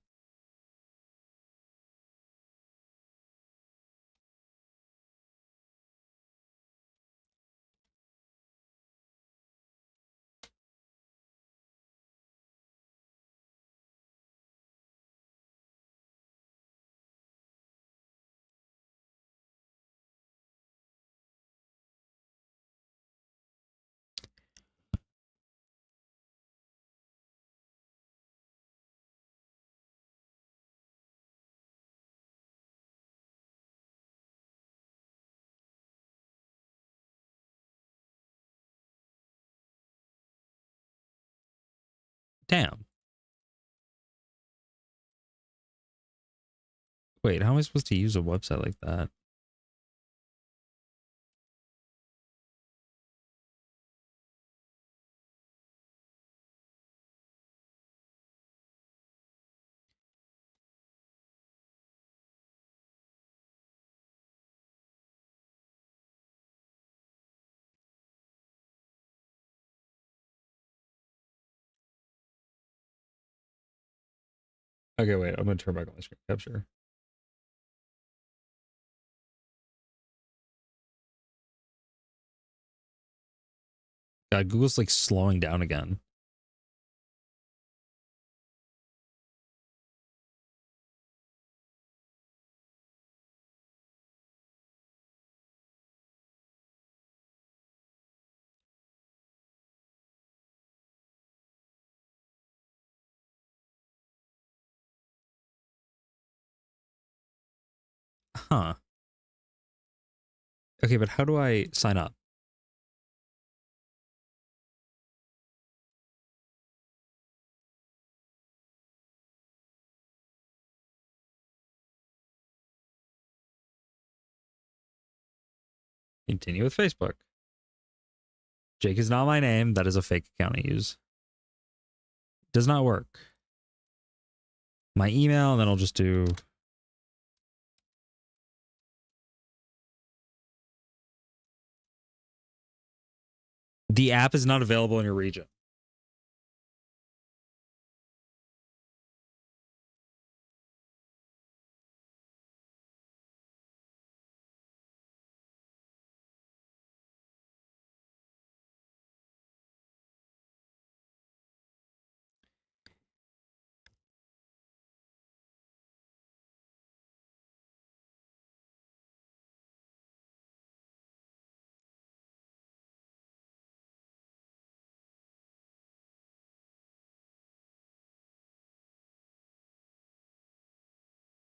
Damn. Wait, how am I supposed to use a website like that? Okay, wait, I'm gonna turn back on my screen capture. God, Google's like slowing down again. Huh. Okay, but how do I sign up? Continue with Facebook. Jake is not my name. That is a fake account I use. Does not work. My email, and then I'll just do... The app is not available in your region.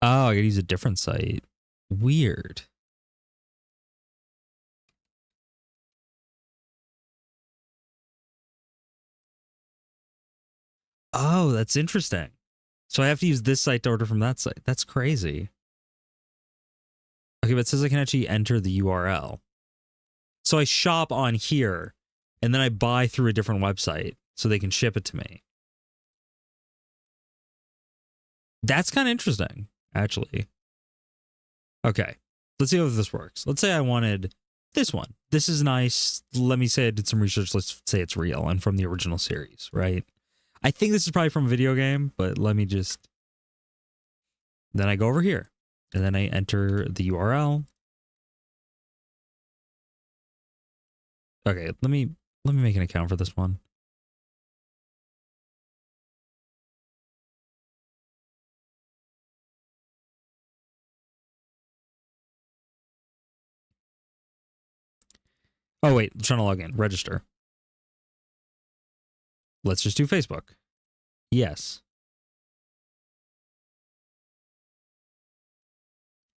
Oh, I gotta use a different site. Weird. Oh, that's interesting. So I have to use this site to order from that site. That's crazy. Okay, but it says I can actually enter the URL. So I shop on here, and then I buy through a different website so they can ship it to me. That's kind of interesting, actually. Okay, let's see how this works. Let's say I wanted this one. This is nice. Let me say I did some research. Let's say it's real and from the original series, right? I think this is probably from a video game, but let me just... Then I go over here, and then I enter the URL. Okay, let me make an account for this one. Oh wait, I'm trying to log in. Register. Let's just do Facebook. Yes.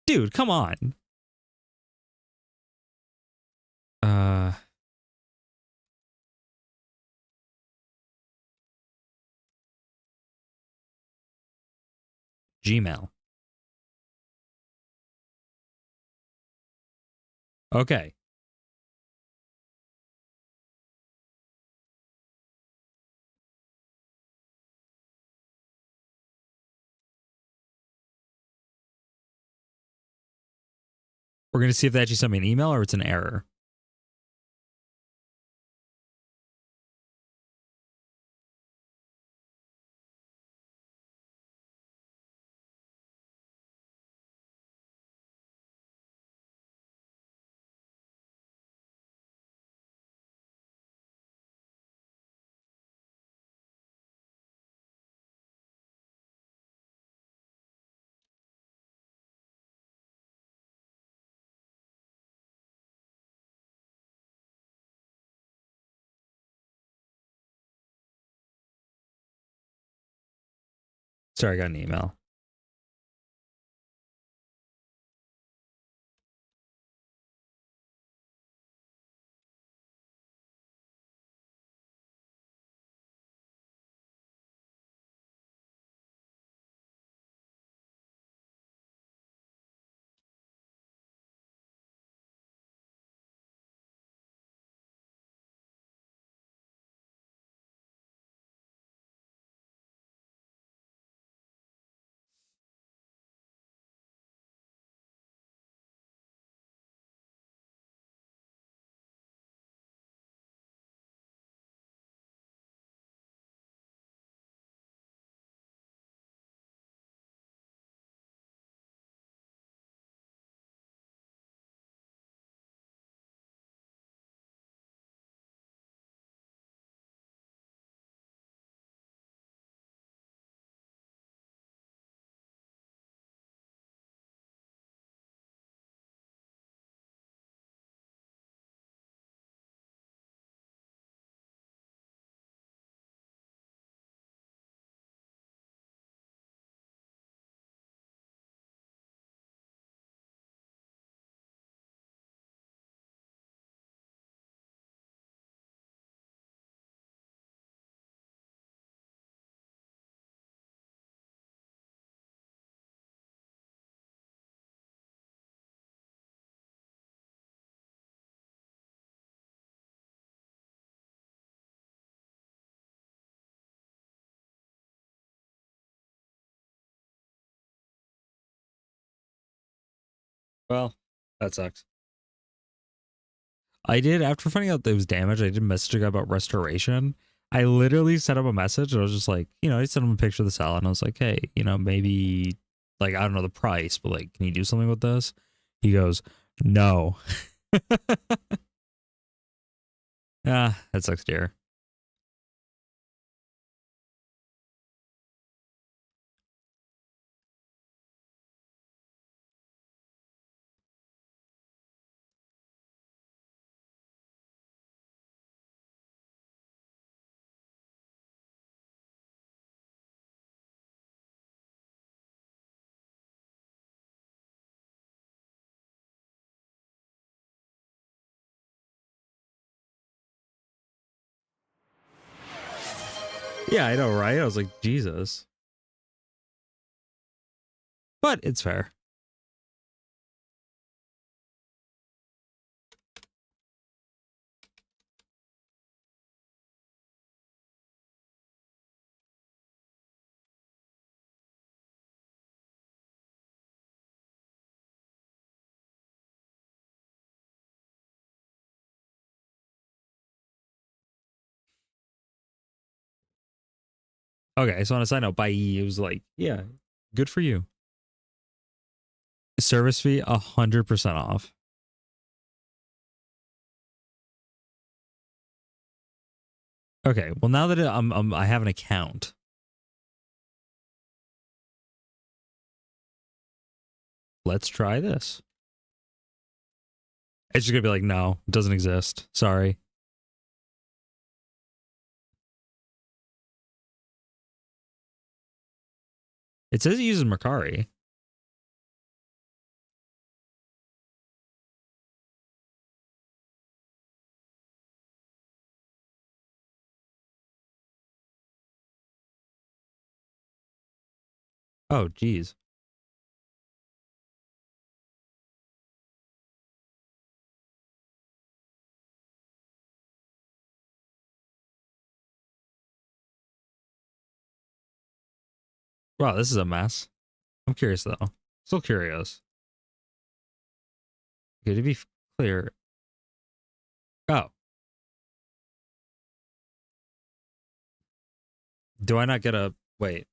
Dude, come on. Gmail. Okay. We're going to see if they actually sent me an email or it's an error. Sorry, I got an email. Well, that sucks. I did, after finding out there was damage, I did message a guy about restoration. I literally set up a message and I was just like, I sent him a picture of the salad and I was like, hey, maybe, like, I don't know the price, but like, can you do something with this? He goes, no. Ah, that sucks, dear. Yeah, I know, right? I was like, Jesus. But it's fair. Okay, so on a side note, bye. It was like, yeah, good for you. Service fee 100% off. Okay, well now that I have an account. Let's try this. It's just gonna be like, no, it doesn't exist. Sorry. It says it uses Mercari. Oh, geez. Wow, this is a mess. I'm curious though. Still curious. Okay, to be clear. Oh. Do I not get a wait?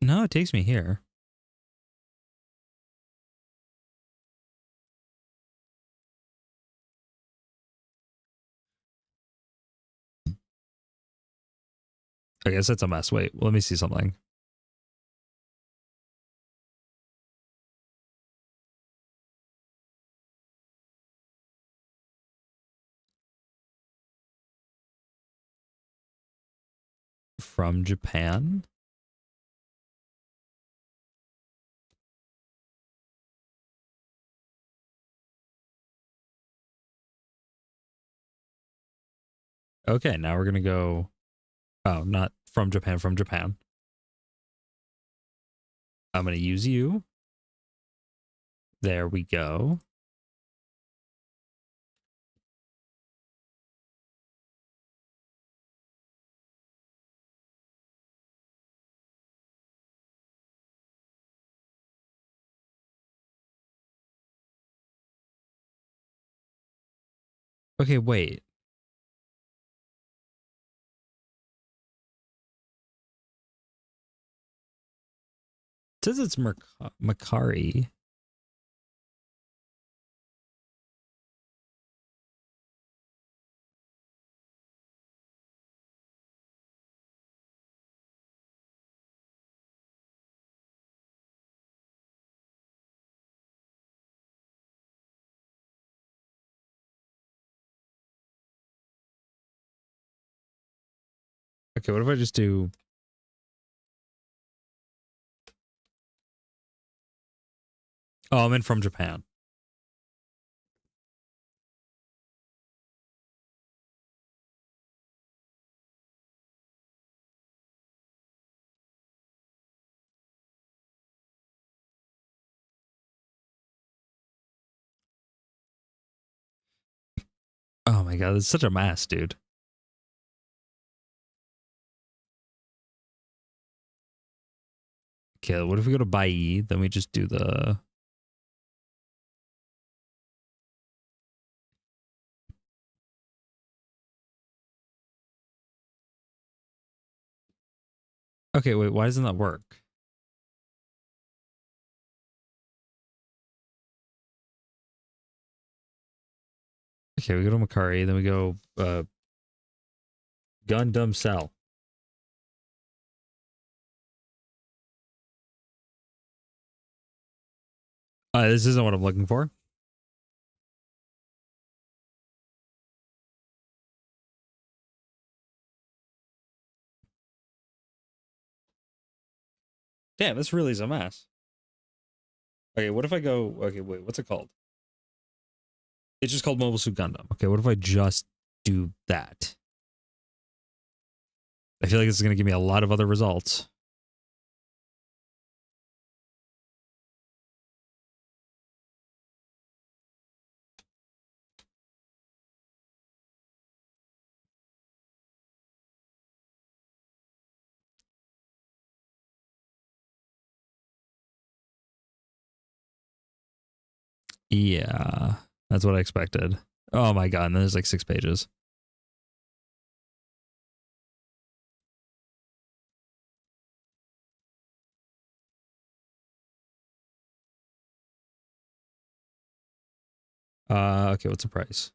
No, it takes me here. I guess that's a mess. Wait, let me see something. From Japan? Okay, now we're gonna go. Oh, not from Japan, from Japan. I'm gonna use you. There we go. Okay, wait. It says it's Makari. Okay, what if I just do... Oh, I'm in from Japan. Oh my god, it's such a mess, dude. Okay, what if we go to Bai, then we just do the... Okay, wait, why doesn't that work? Okay, we go to Makari, then we go Gundam Cell. This isn't what I'm looking for. Damn, this really is a mess. Okay, what if I go... Okay, wait, what's it called? It's just called Mobile Suit Gundam. Okay, what if I just do that? I feel like this is going to give me a lot of other results. Yeah, that's what I expected. Oh my god, and then there's like 6 pages. Okay, what's the price?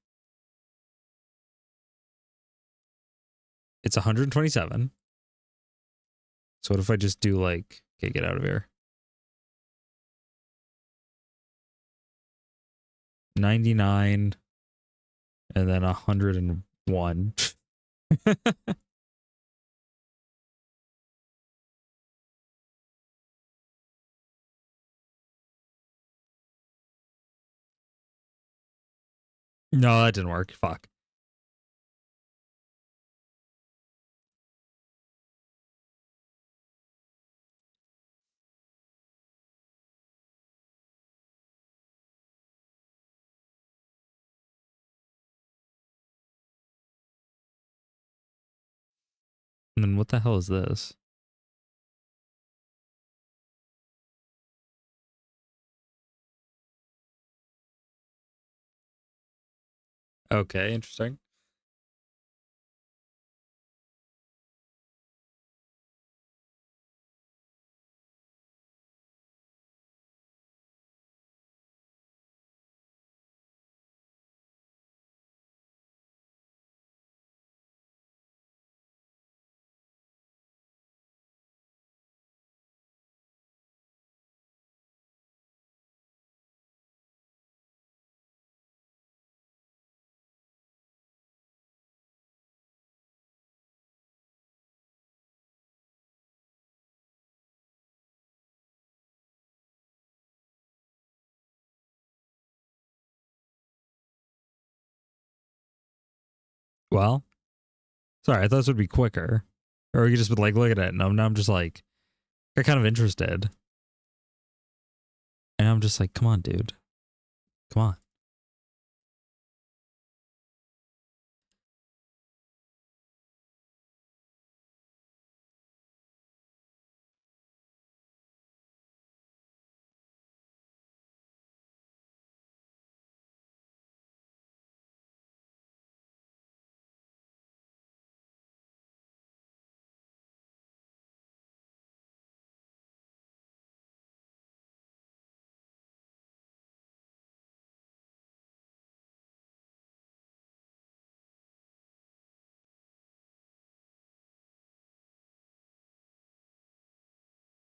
It's 127. So what if I just do like, okay, get out of here. 99 and then 101. No, that didn't work. Fuck. And then what the hell is this? Okay, interesting. Well, sorry, I thought this would be quicker. Or we could just like look at it and now I'm just like got kind of interested. And I'm just like, come on, dude. Come on.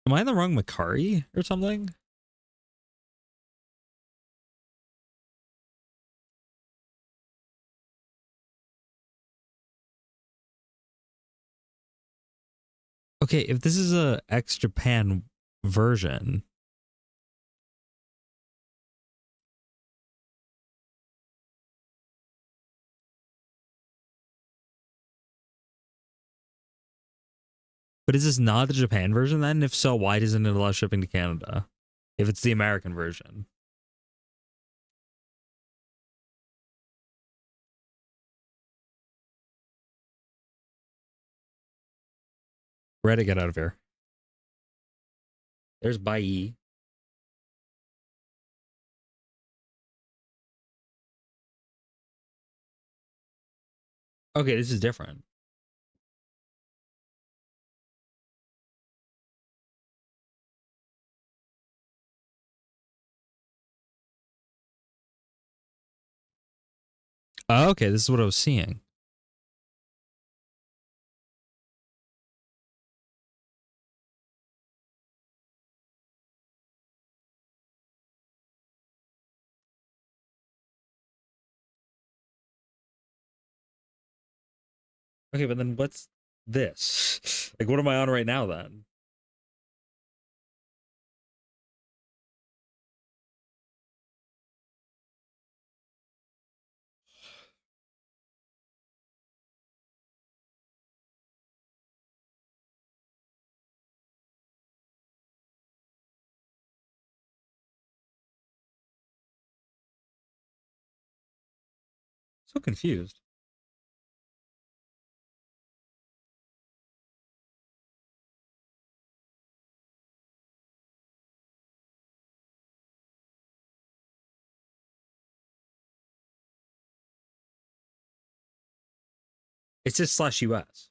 Am I in the wrong Macari or something? Okay, if this is a ex Japan version, but is this not the Japan version then? If so, why doesn't it allow shipping to Canada? If it's the American version. Ready to get out of here. There's Bai. Okay, this is different. Oh, okay, this is what I was seeing. Okay, but then what's this? Like, what am I on right now then? So confused. It's just /US.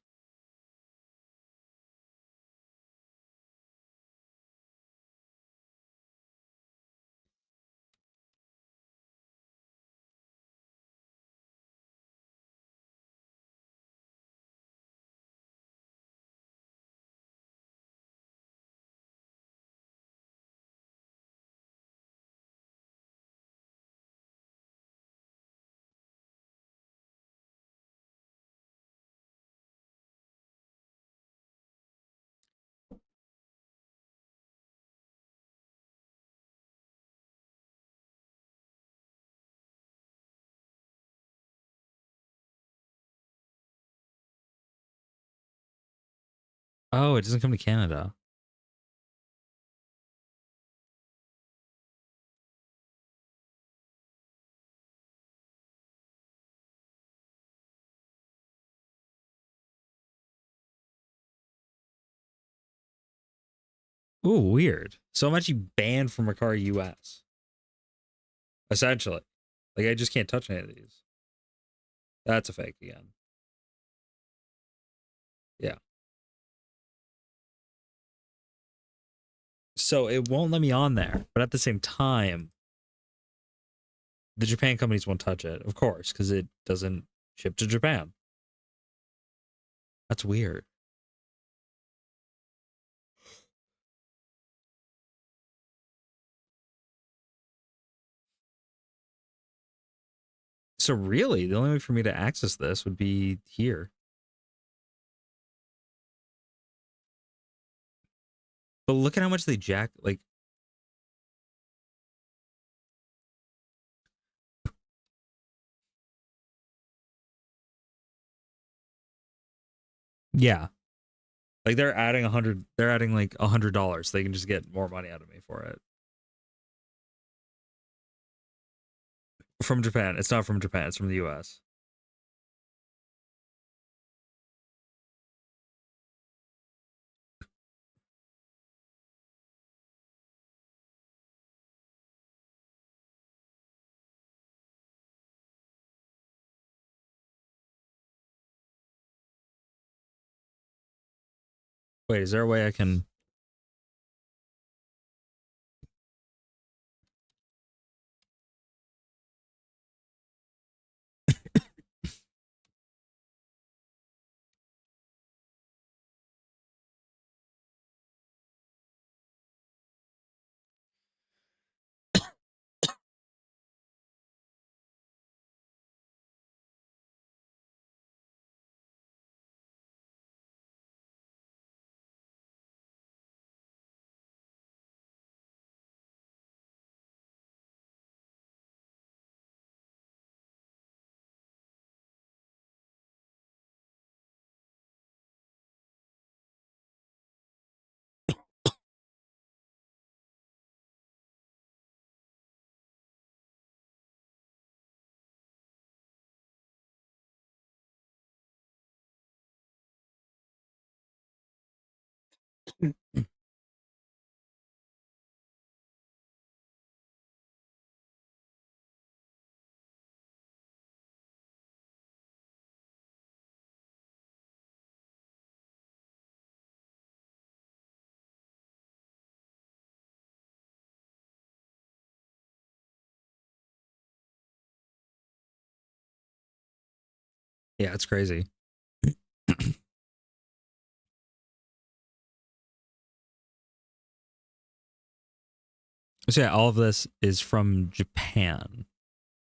Oh, it doesn't come to Canada. Ooh, weird. So I'm actually banned from Mercari US. Essentially. Like, I just can't touch any of these. That's a fake again. Yeah. So it won't let me on there, but at the same time, the Japan companies won't touch it, of course, because it doesn't ship to Japan. That's weird. So really, the only way for me to access this would be here. But look at how much they jack, like... Yeah. Like, they're adding like $100. They can just get more money out of me for it. From Japan. It's not from Japan, it's from the US. Wait, is there a way I can... Yeah, it's crazy. So yeah, all of this is from Japan.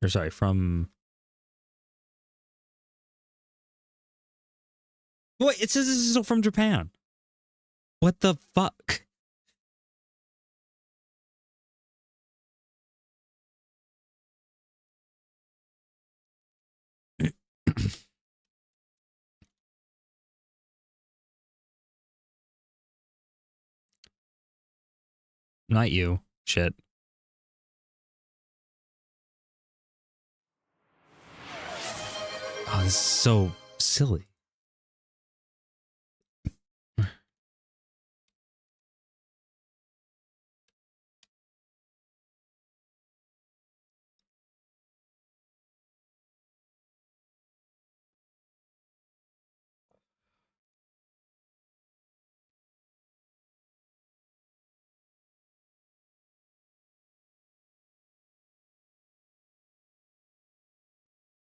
Or sorry, from... Wait, it says this is from Japan. What the fuck? Not you. Shit. Oh, this is so silly.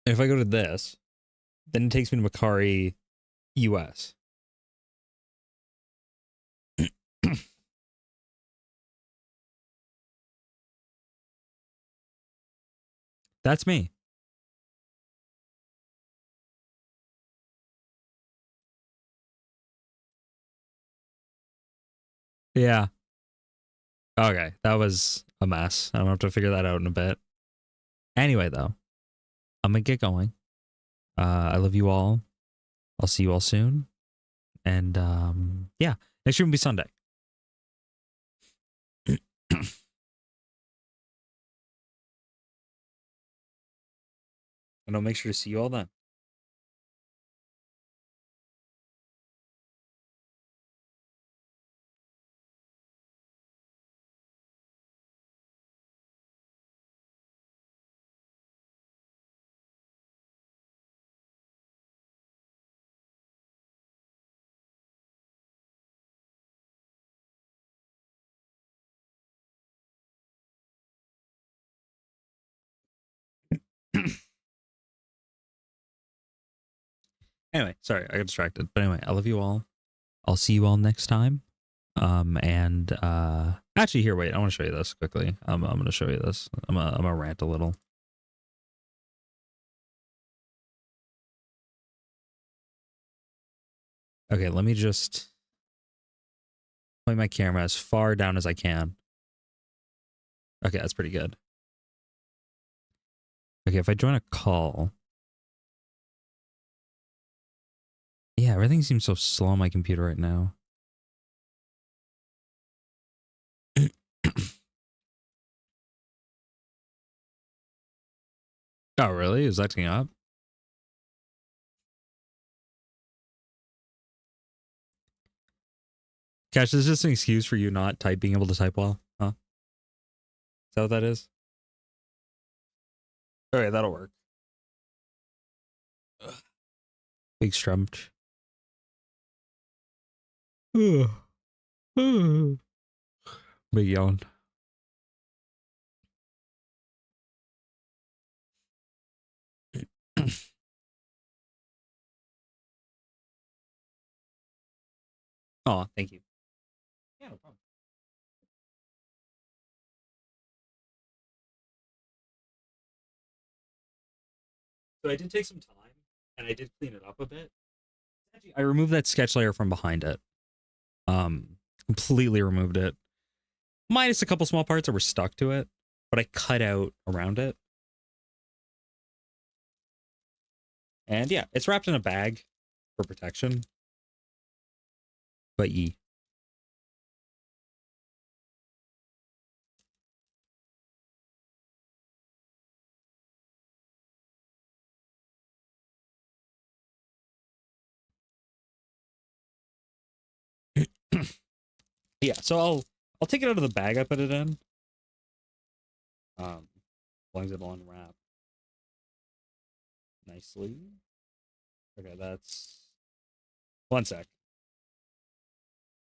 If I go to this, then it takes me to Mercari US. That's me. Yeah. Okay, that was a mess. I'm gonna have to figure that out in a bit. Anyway, though, I'm gonna get going. I love you all. I'll see you all soon. And yeah, next stream will be Sunday. And I'll make sure to see you all then. Anyway, sorry, I got distracted. But anyway, I love you all. I'll see you all next time. Actually, here, wait, I want to show you this quickly. I'm gonna show you this. I'm gonna rant a little. Okay, let me just point my camera as far down as I can. Okay, that's pretty good. Okay, if I join a call. Yeah, everything seems so slow on my computer right now. Oh, really? Is that acting up? Cash, this is just an excuse for you not being able to type well, huh? Is that what that is? Okay, that'll work. Big strumped. Big yawn. Oh, thank you. Yeah, no problem. So I did take some time, and I did clean it up a bit. I removed that sketch layer from behind it. Completely removed it. Minus a couple small parts that were stuck to it, but I cut out around it. And yeah, it's wrapped in a bag for protection. But yeah, so I'll take it out of the bag I put it in. As long as it'll unwrap nicely. Okay, that's 1 sec.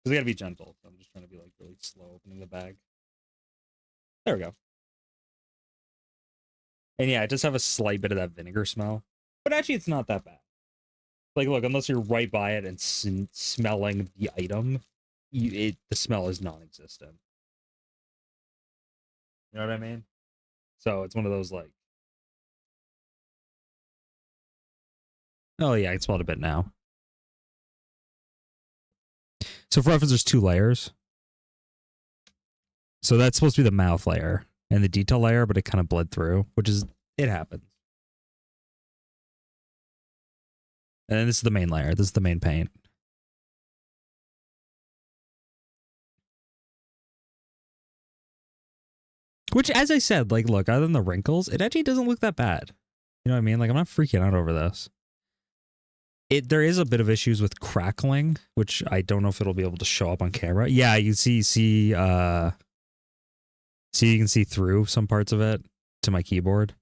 Because I gotta be gentle. So I'm just trying to be like really slow opening the bag. There we go. And yeah, it does have a slight bit of that vinegar smell. But actually, it's not that bad. Like, look, unless you're right by it and smelling the item, the smell is non-existent. You know what I mean? So it's one of those like, oh yeah, I can smell it a bit now. So for reference, there's 2 layers. So that's supposed to be the mouth layer and the detail layer, but it kind of bled through, which is, it happens. And then this is the main layer. This is the main paint. Which, as I said, like, look, other than the wrinkles, it actually doesn't look that bad. You know what I mean? Like, I'm not freaking out over this. There is a bit of issues with crackling, which I don't know if it'll be able to show up on camera. Yeah, you can see you can see through some parts of it to my keyboard.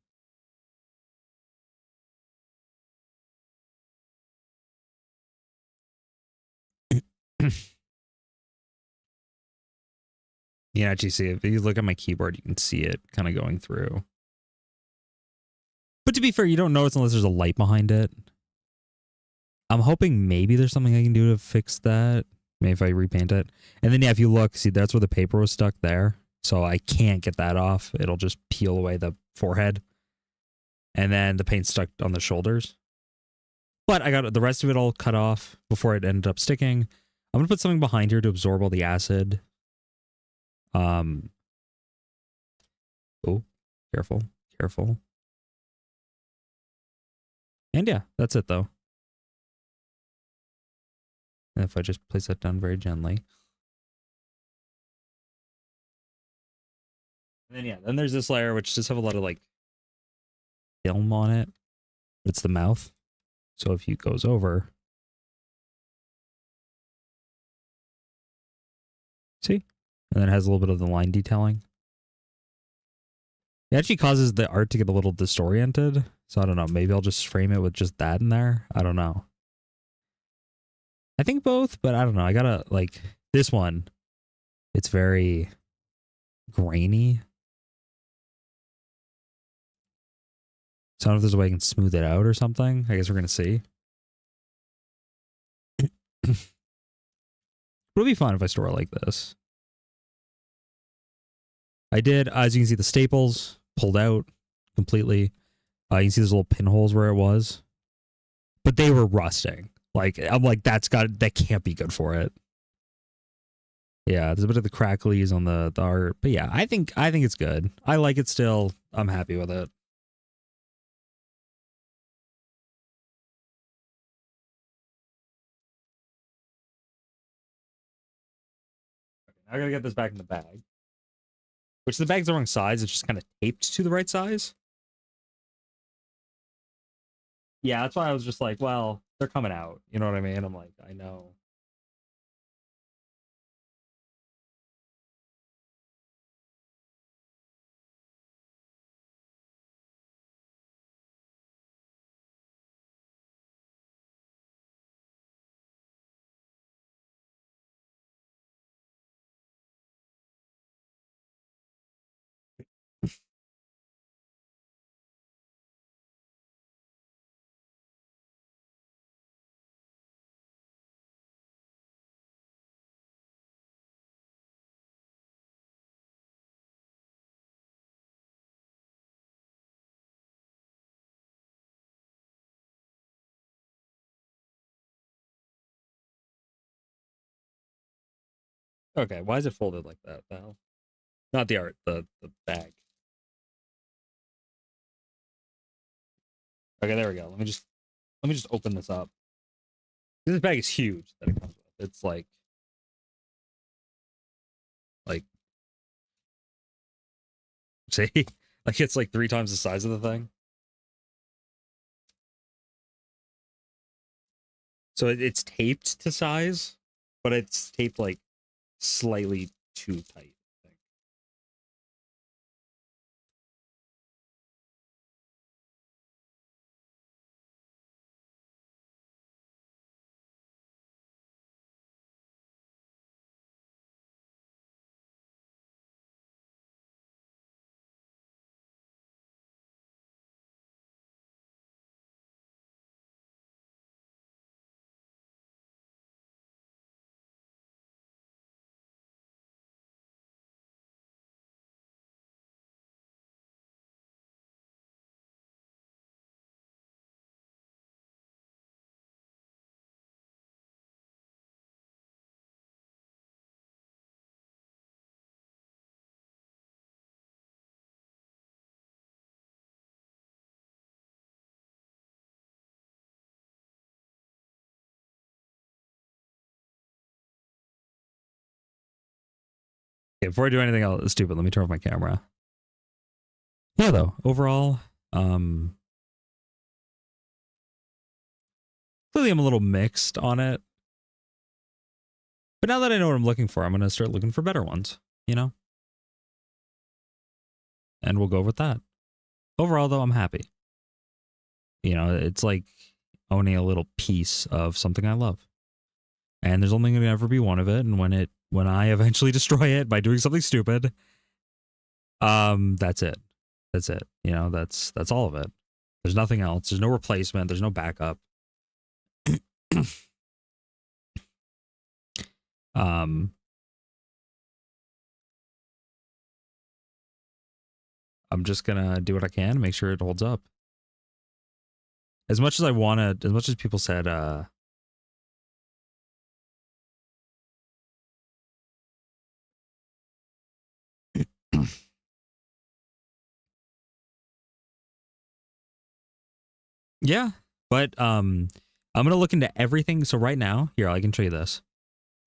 You can actually see it. If you look at my keyboard, you can see it kind of going through. But to be fair, you don't notice unless there's a light behind it. I'm hoping maybe there's something I can do to fix that. Maybe if I repaint it. And then, yeah, if you look, see, that's where the paper was stuck there. So I can't get that off. It'll just peel away the forehead. And then the paint's stuck on the shoulders. But I got the rest of it all cut off before it ended up sticking. I'm going to put something behind here to absorb all the acid. Oh, careful, careful. And yeah, that's it though. And if I just place that down very gently. And then yeah, then there's this layer which just have a lot of like film on it. It's the mouth. So if it goes over. See? And then it has a little bit of the line detailing. It actually causes the art to get a little disoriented. So I don't know. Maybe I'll just frame it with just that in there. I don't know. I think both, but I don't know. I gotta, like, this one, it's very grainy. So I don't know if there's a way I can smooth it out or something. I guess we're gonna see. It'll be fun if I store it like this. I did, as you can see, the staples pulled out completely. You can see those little pinholes where it was, but they were rusting. Like I'm like, that can't be good for it. Yeah, there's a bit of the cracklies on the art, but yeah, I think it's good. I like it still. I'm happy with it. I gotta get this back in the bag. Which the bag's the wrong size. It's just kind of taped to the right size. Yeah, that's why I was just like, well, they're coming out. You know what I mean? I'm like, I know. Okay, why is it folded like that now? Not the art, the bag. Okay, there we go. Let me just open this up. This bag is huge that it comes with. It's like see? Like it's like 3 times the size of the thing. So it's taped to size, but it's taped like slightly too tight. Okay, before I do anything else stupid, let me turn off my camera. Yeah, though, overall, clearly I'm a little mixed on it. But now that I know what I'm looking for, I'm going to start looking for better ones, you know? And we'll go with that. Overall, though, I'm happy. You know, it's like owning a little piece of something I love. And there's only going to ever be one of it, and when I eventually destroy it by doing something stupid, that's it. That's it. You know, that's all of it. There's nothing else. There's no replacement. There's no backup. I'm just gonna do what I can to make sure it holds up. As much as I wanted, as much as people said, yeah, but I'm gonna look into everything. So right now, here, I can show you this.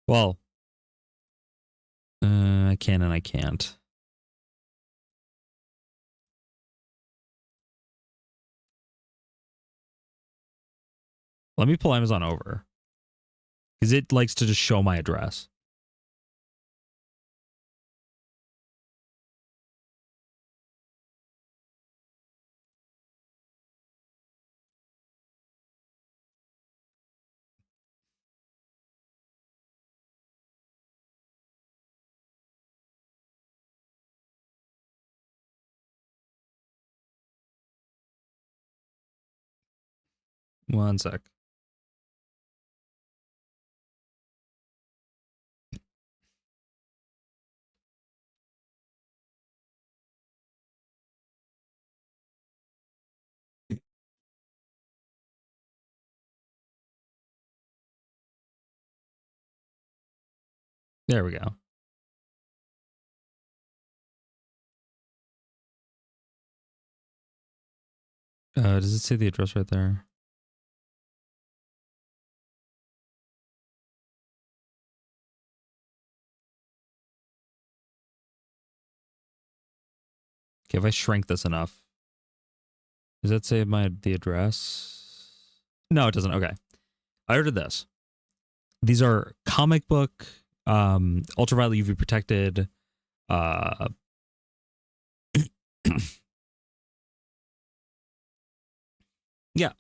Well, I can and I can't. Let me pull Amazon over, because it likes to just show my address. One sec. There we go. Does it say the address right there? Okay, if I shrink this enough. Does that say the address? No, it doesn't. Okay. I ordered this. These are comic book, ultraviolet UV protected, yeah.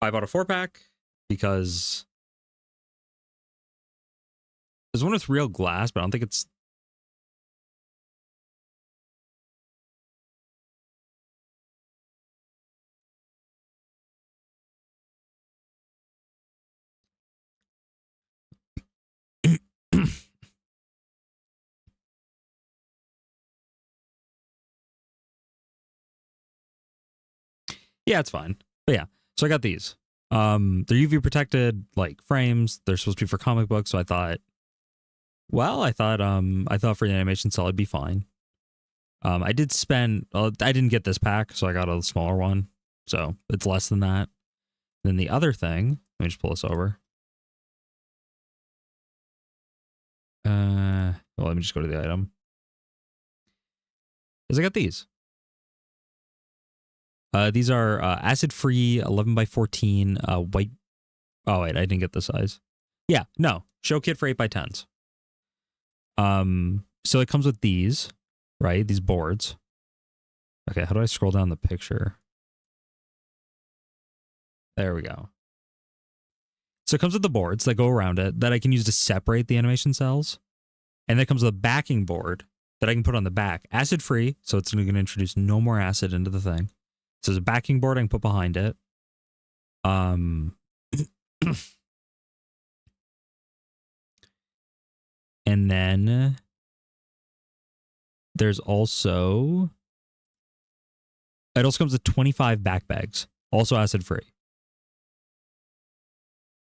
I bought a 4-pack because there's one with real glass, but I don't think it's. Yeah, it's fine. But yeah, so I got these. They're UV protected, like frames. They're supposed to be for comic books, so I thought for the animation cell it'd be fine. I did spend. I didn't get this pack, so I got a smaller one. So it's less than that. Then the other thing. Let me just pull this over. Well, let me just go to the item. Is I got these. These are acid-free 11x14 white. Oh wait, I didn't get the size. Yeah, no, show kit for 8x10s. So it comes with these, right? These boards. Okay, how do I scroll down the picture? There we go. So it comes with the boards that go around it that I can use to separate the animation cells. And then it comes with a backing board that I can put on the back. Acid-free, so it's going to introduce no more acid into the thing. So there's a backing board I can put behind it. And then there's also, it also comes with 25 back bags, also acid free,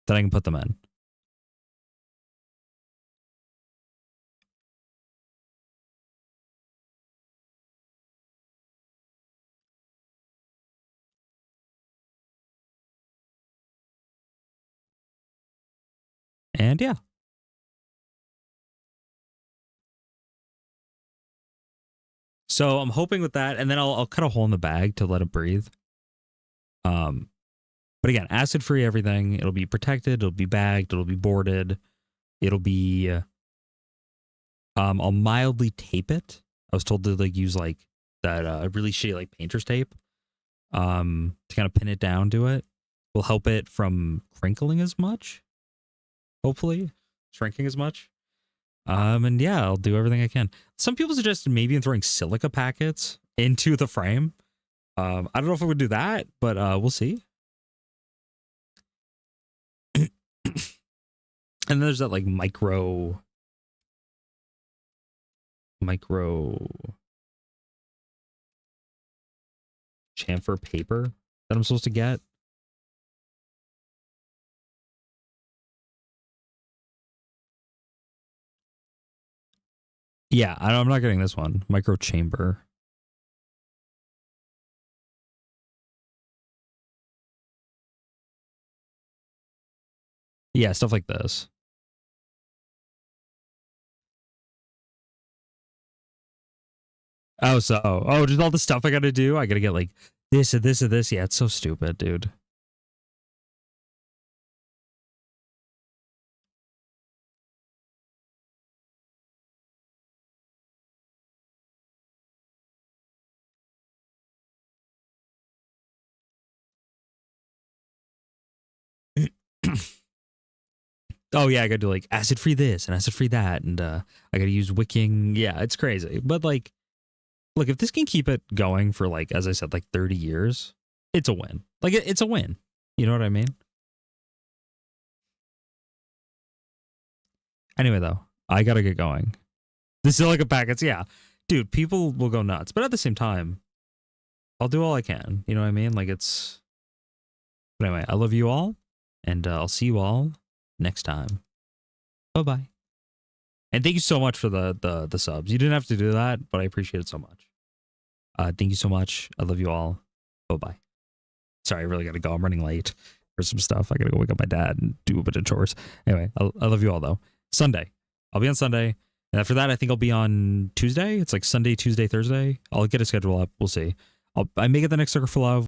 that I can put them in. And yeah. So I'm hoping with that, and then I'll cut a hole in the bag to let it breathe. But again, acid-free everything. It'll be protected. It'll be bagged. It'll be boarded. It'll be. I'll mildly tape it. I was told to like use like that really shitty like painter's tape, to kind of pin it down to it. Will help it from crinkling as much. Hopefully, shrinking as much. And yeah, I'll do everything I can. Some people suggested maybe throwing silica packets into the frame. I don't know if I would do that, but we'll see. And there's that like micro chamfer paper that I'm supposed to get. Yeah, I'm not getting this one. Micro chamber. Yeah, stuff like this. Oh, just all the stuff I gotta do. I gotta get like this and this and this. Yeah, it's so stupid, dude. Oh yeah, I gotta do like acid free this and acid free that, and I gotta use wicking. Yeah, it's crazy, but like look, if this can keep it going for like, as I said, like 30 years, it's a win. Like it's a win. You know what I mean? Anyway, though, I gotta get going. The silica packets, yeah. Dude, people will go nuts. But at the same time, I'll do all I can. You know what I mean? Like it's... But anyway, I love you all. And I'll see you all next time. Bye-bye. And thank you so much for the subs. You didn't have to do that, but I appreciate it so much. Thank you so much. I love you all. Bye-bye. Sorry, I really gotta go. I'm running late for some stuff. I gotta go wake up my dad and do a bit of chores. Anyway, I love you all, though. Sunday. I'll be on Sunday. And after that, I think I'll be on Tuesday. It's like Sunday, Tuesday, Thursday. I'll get a schedule up. We'll see. I may get the next Sucker for Love.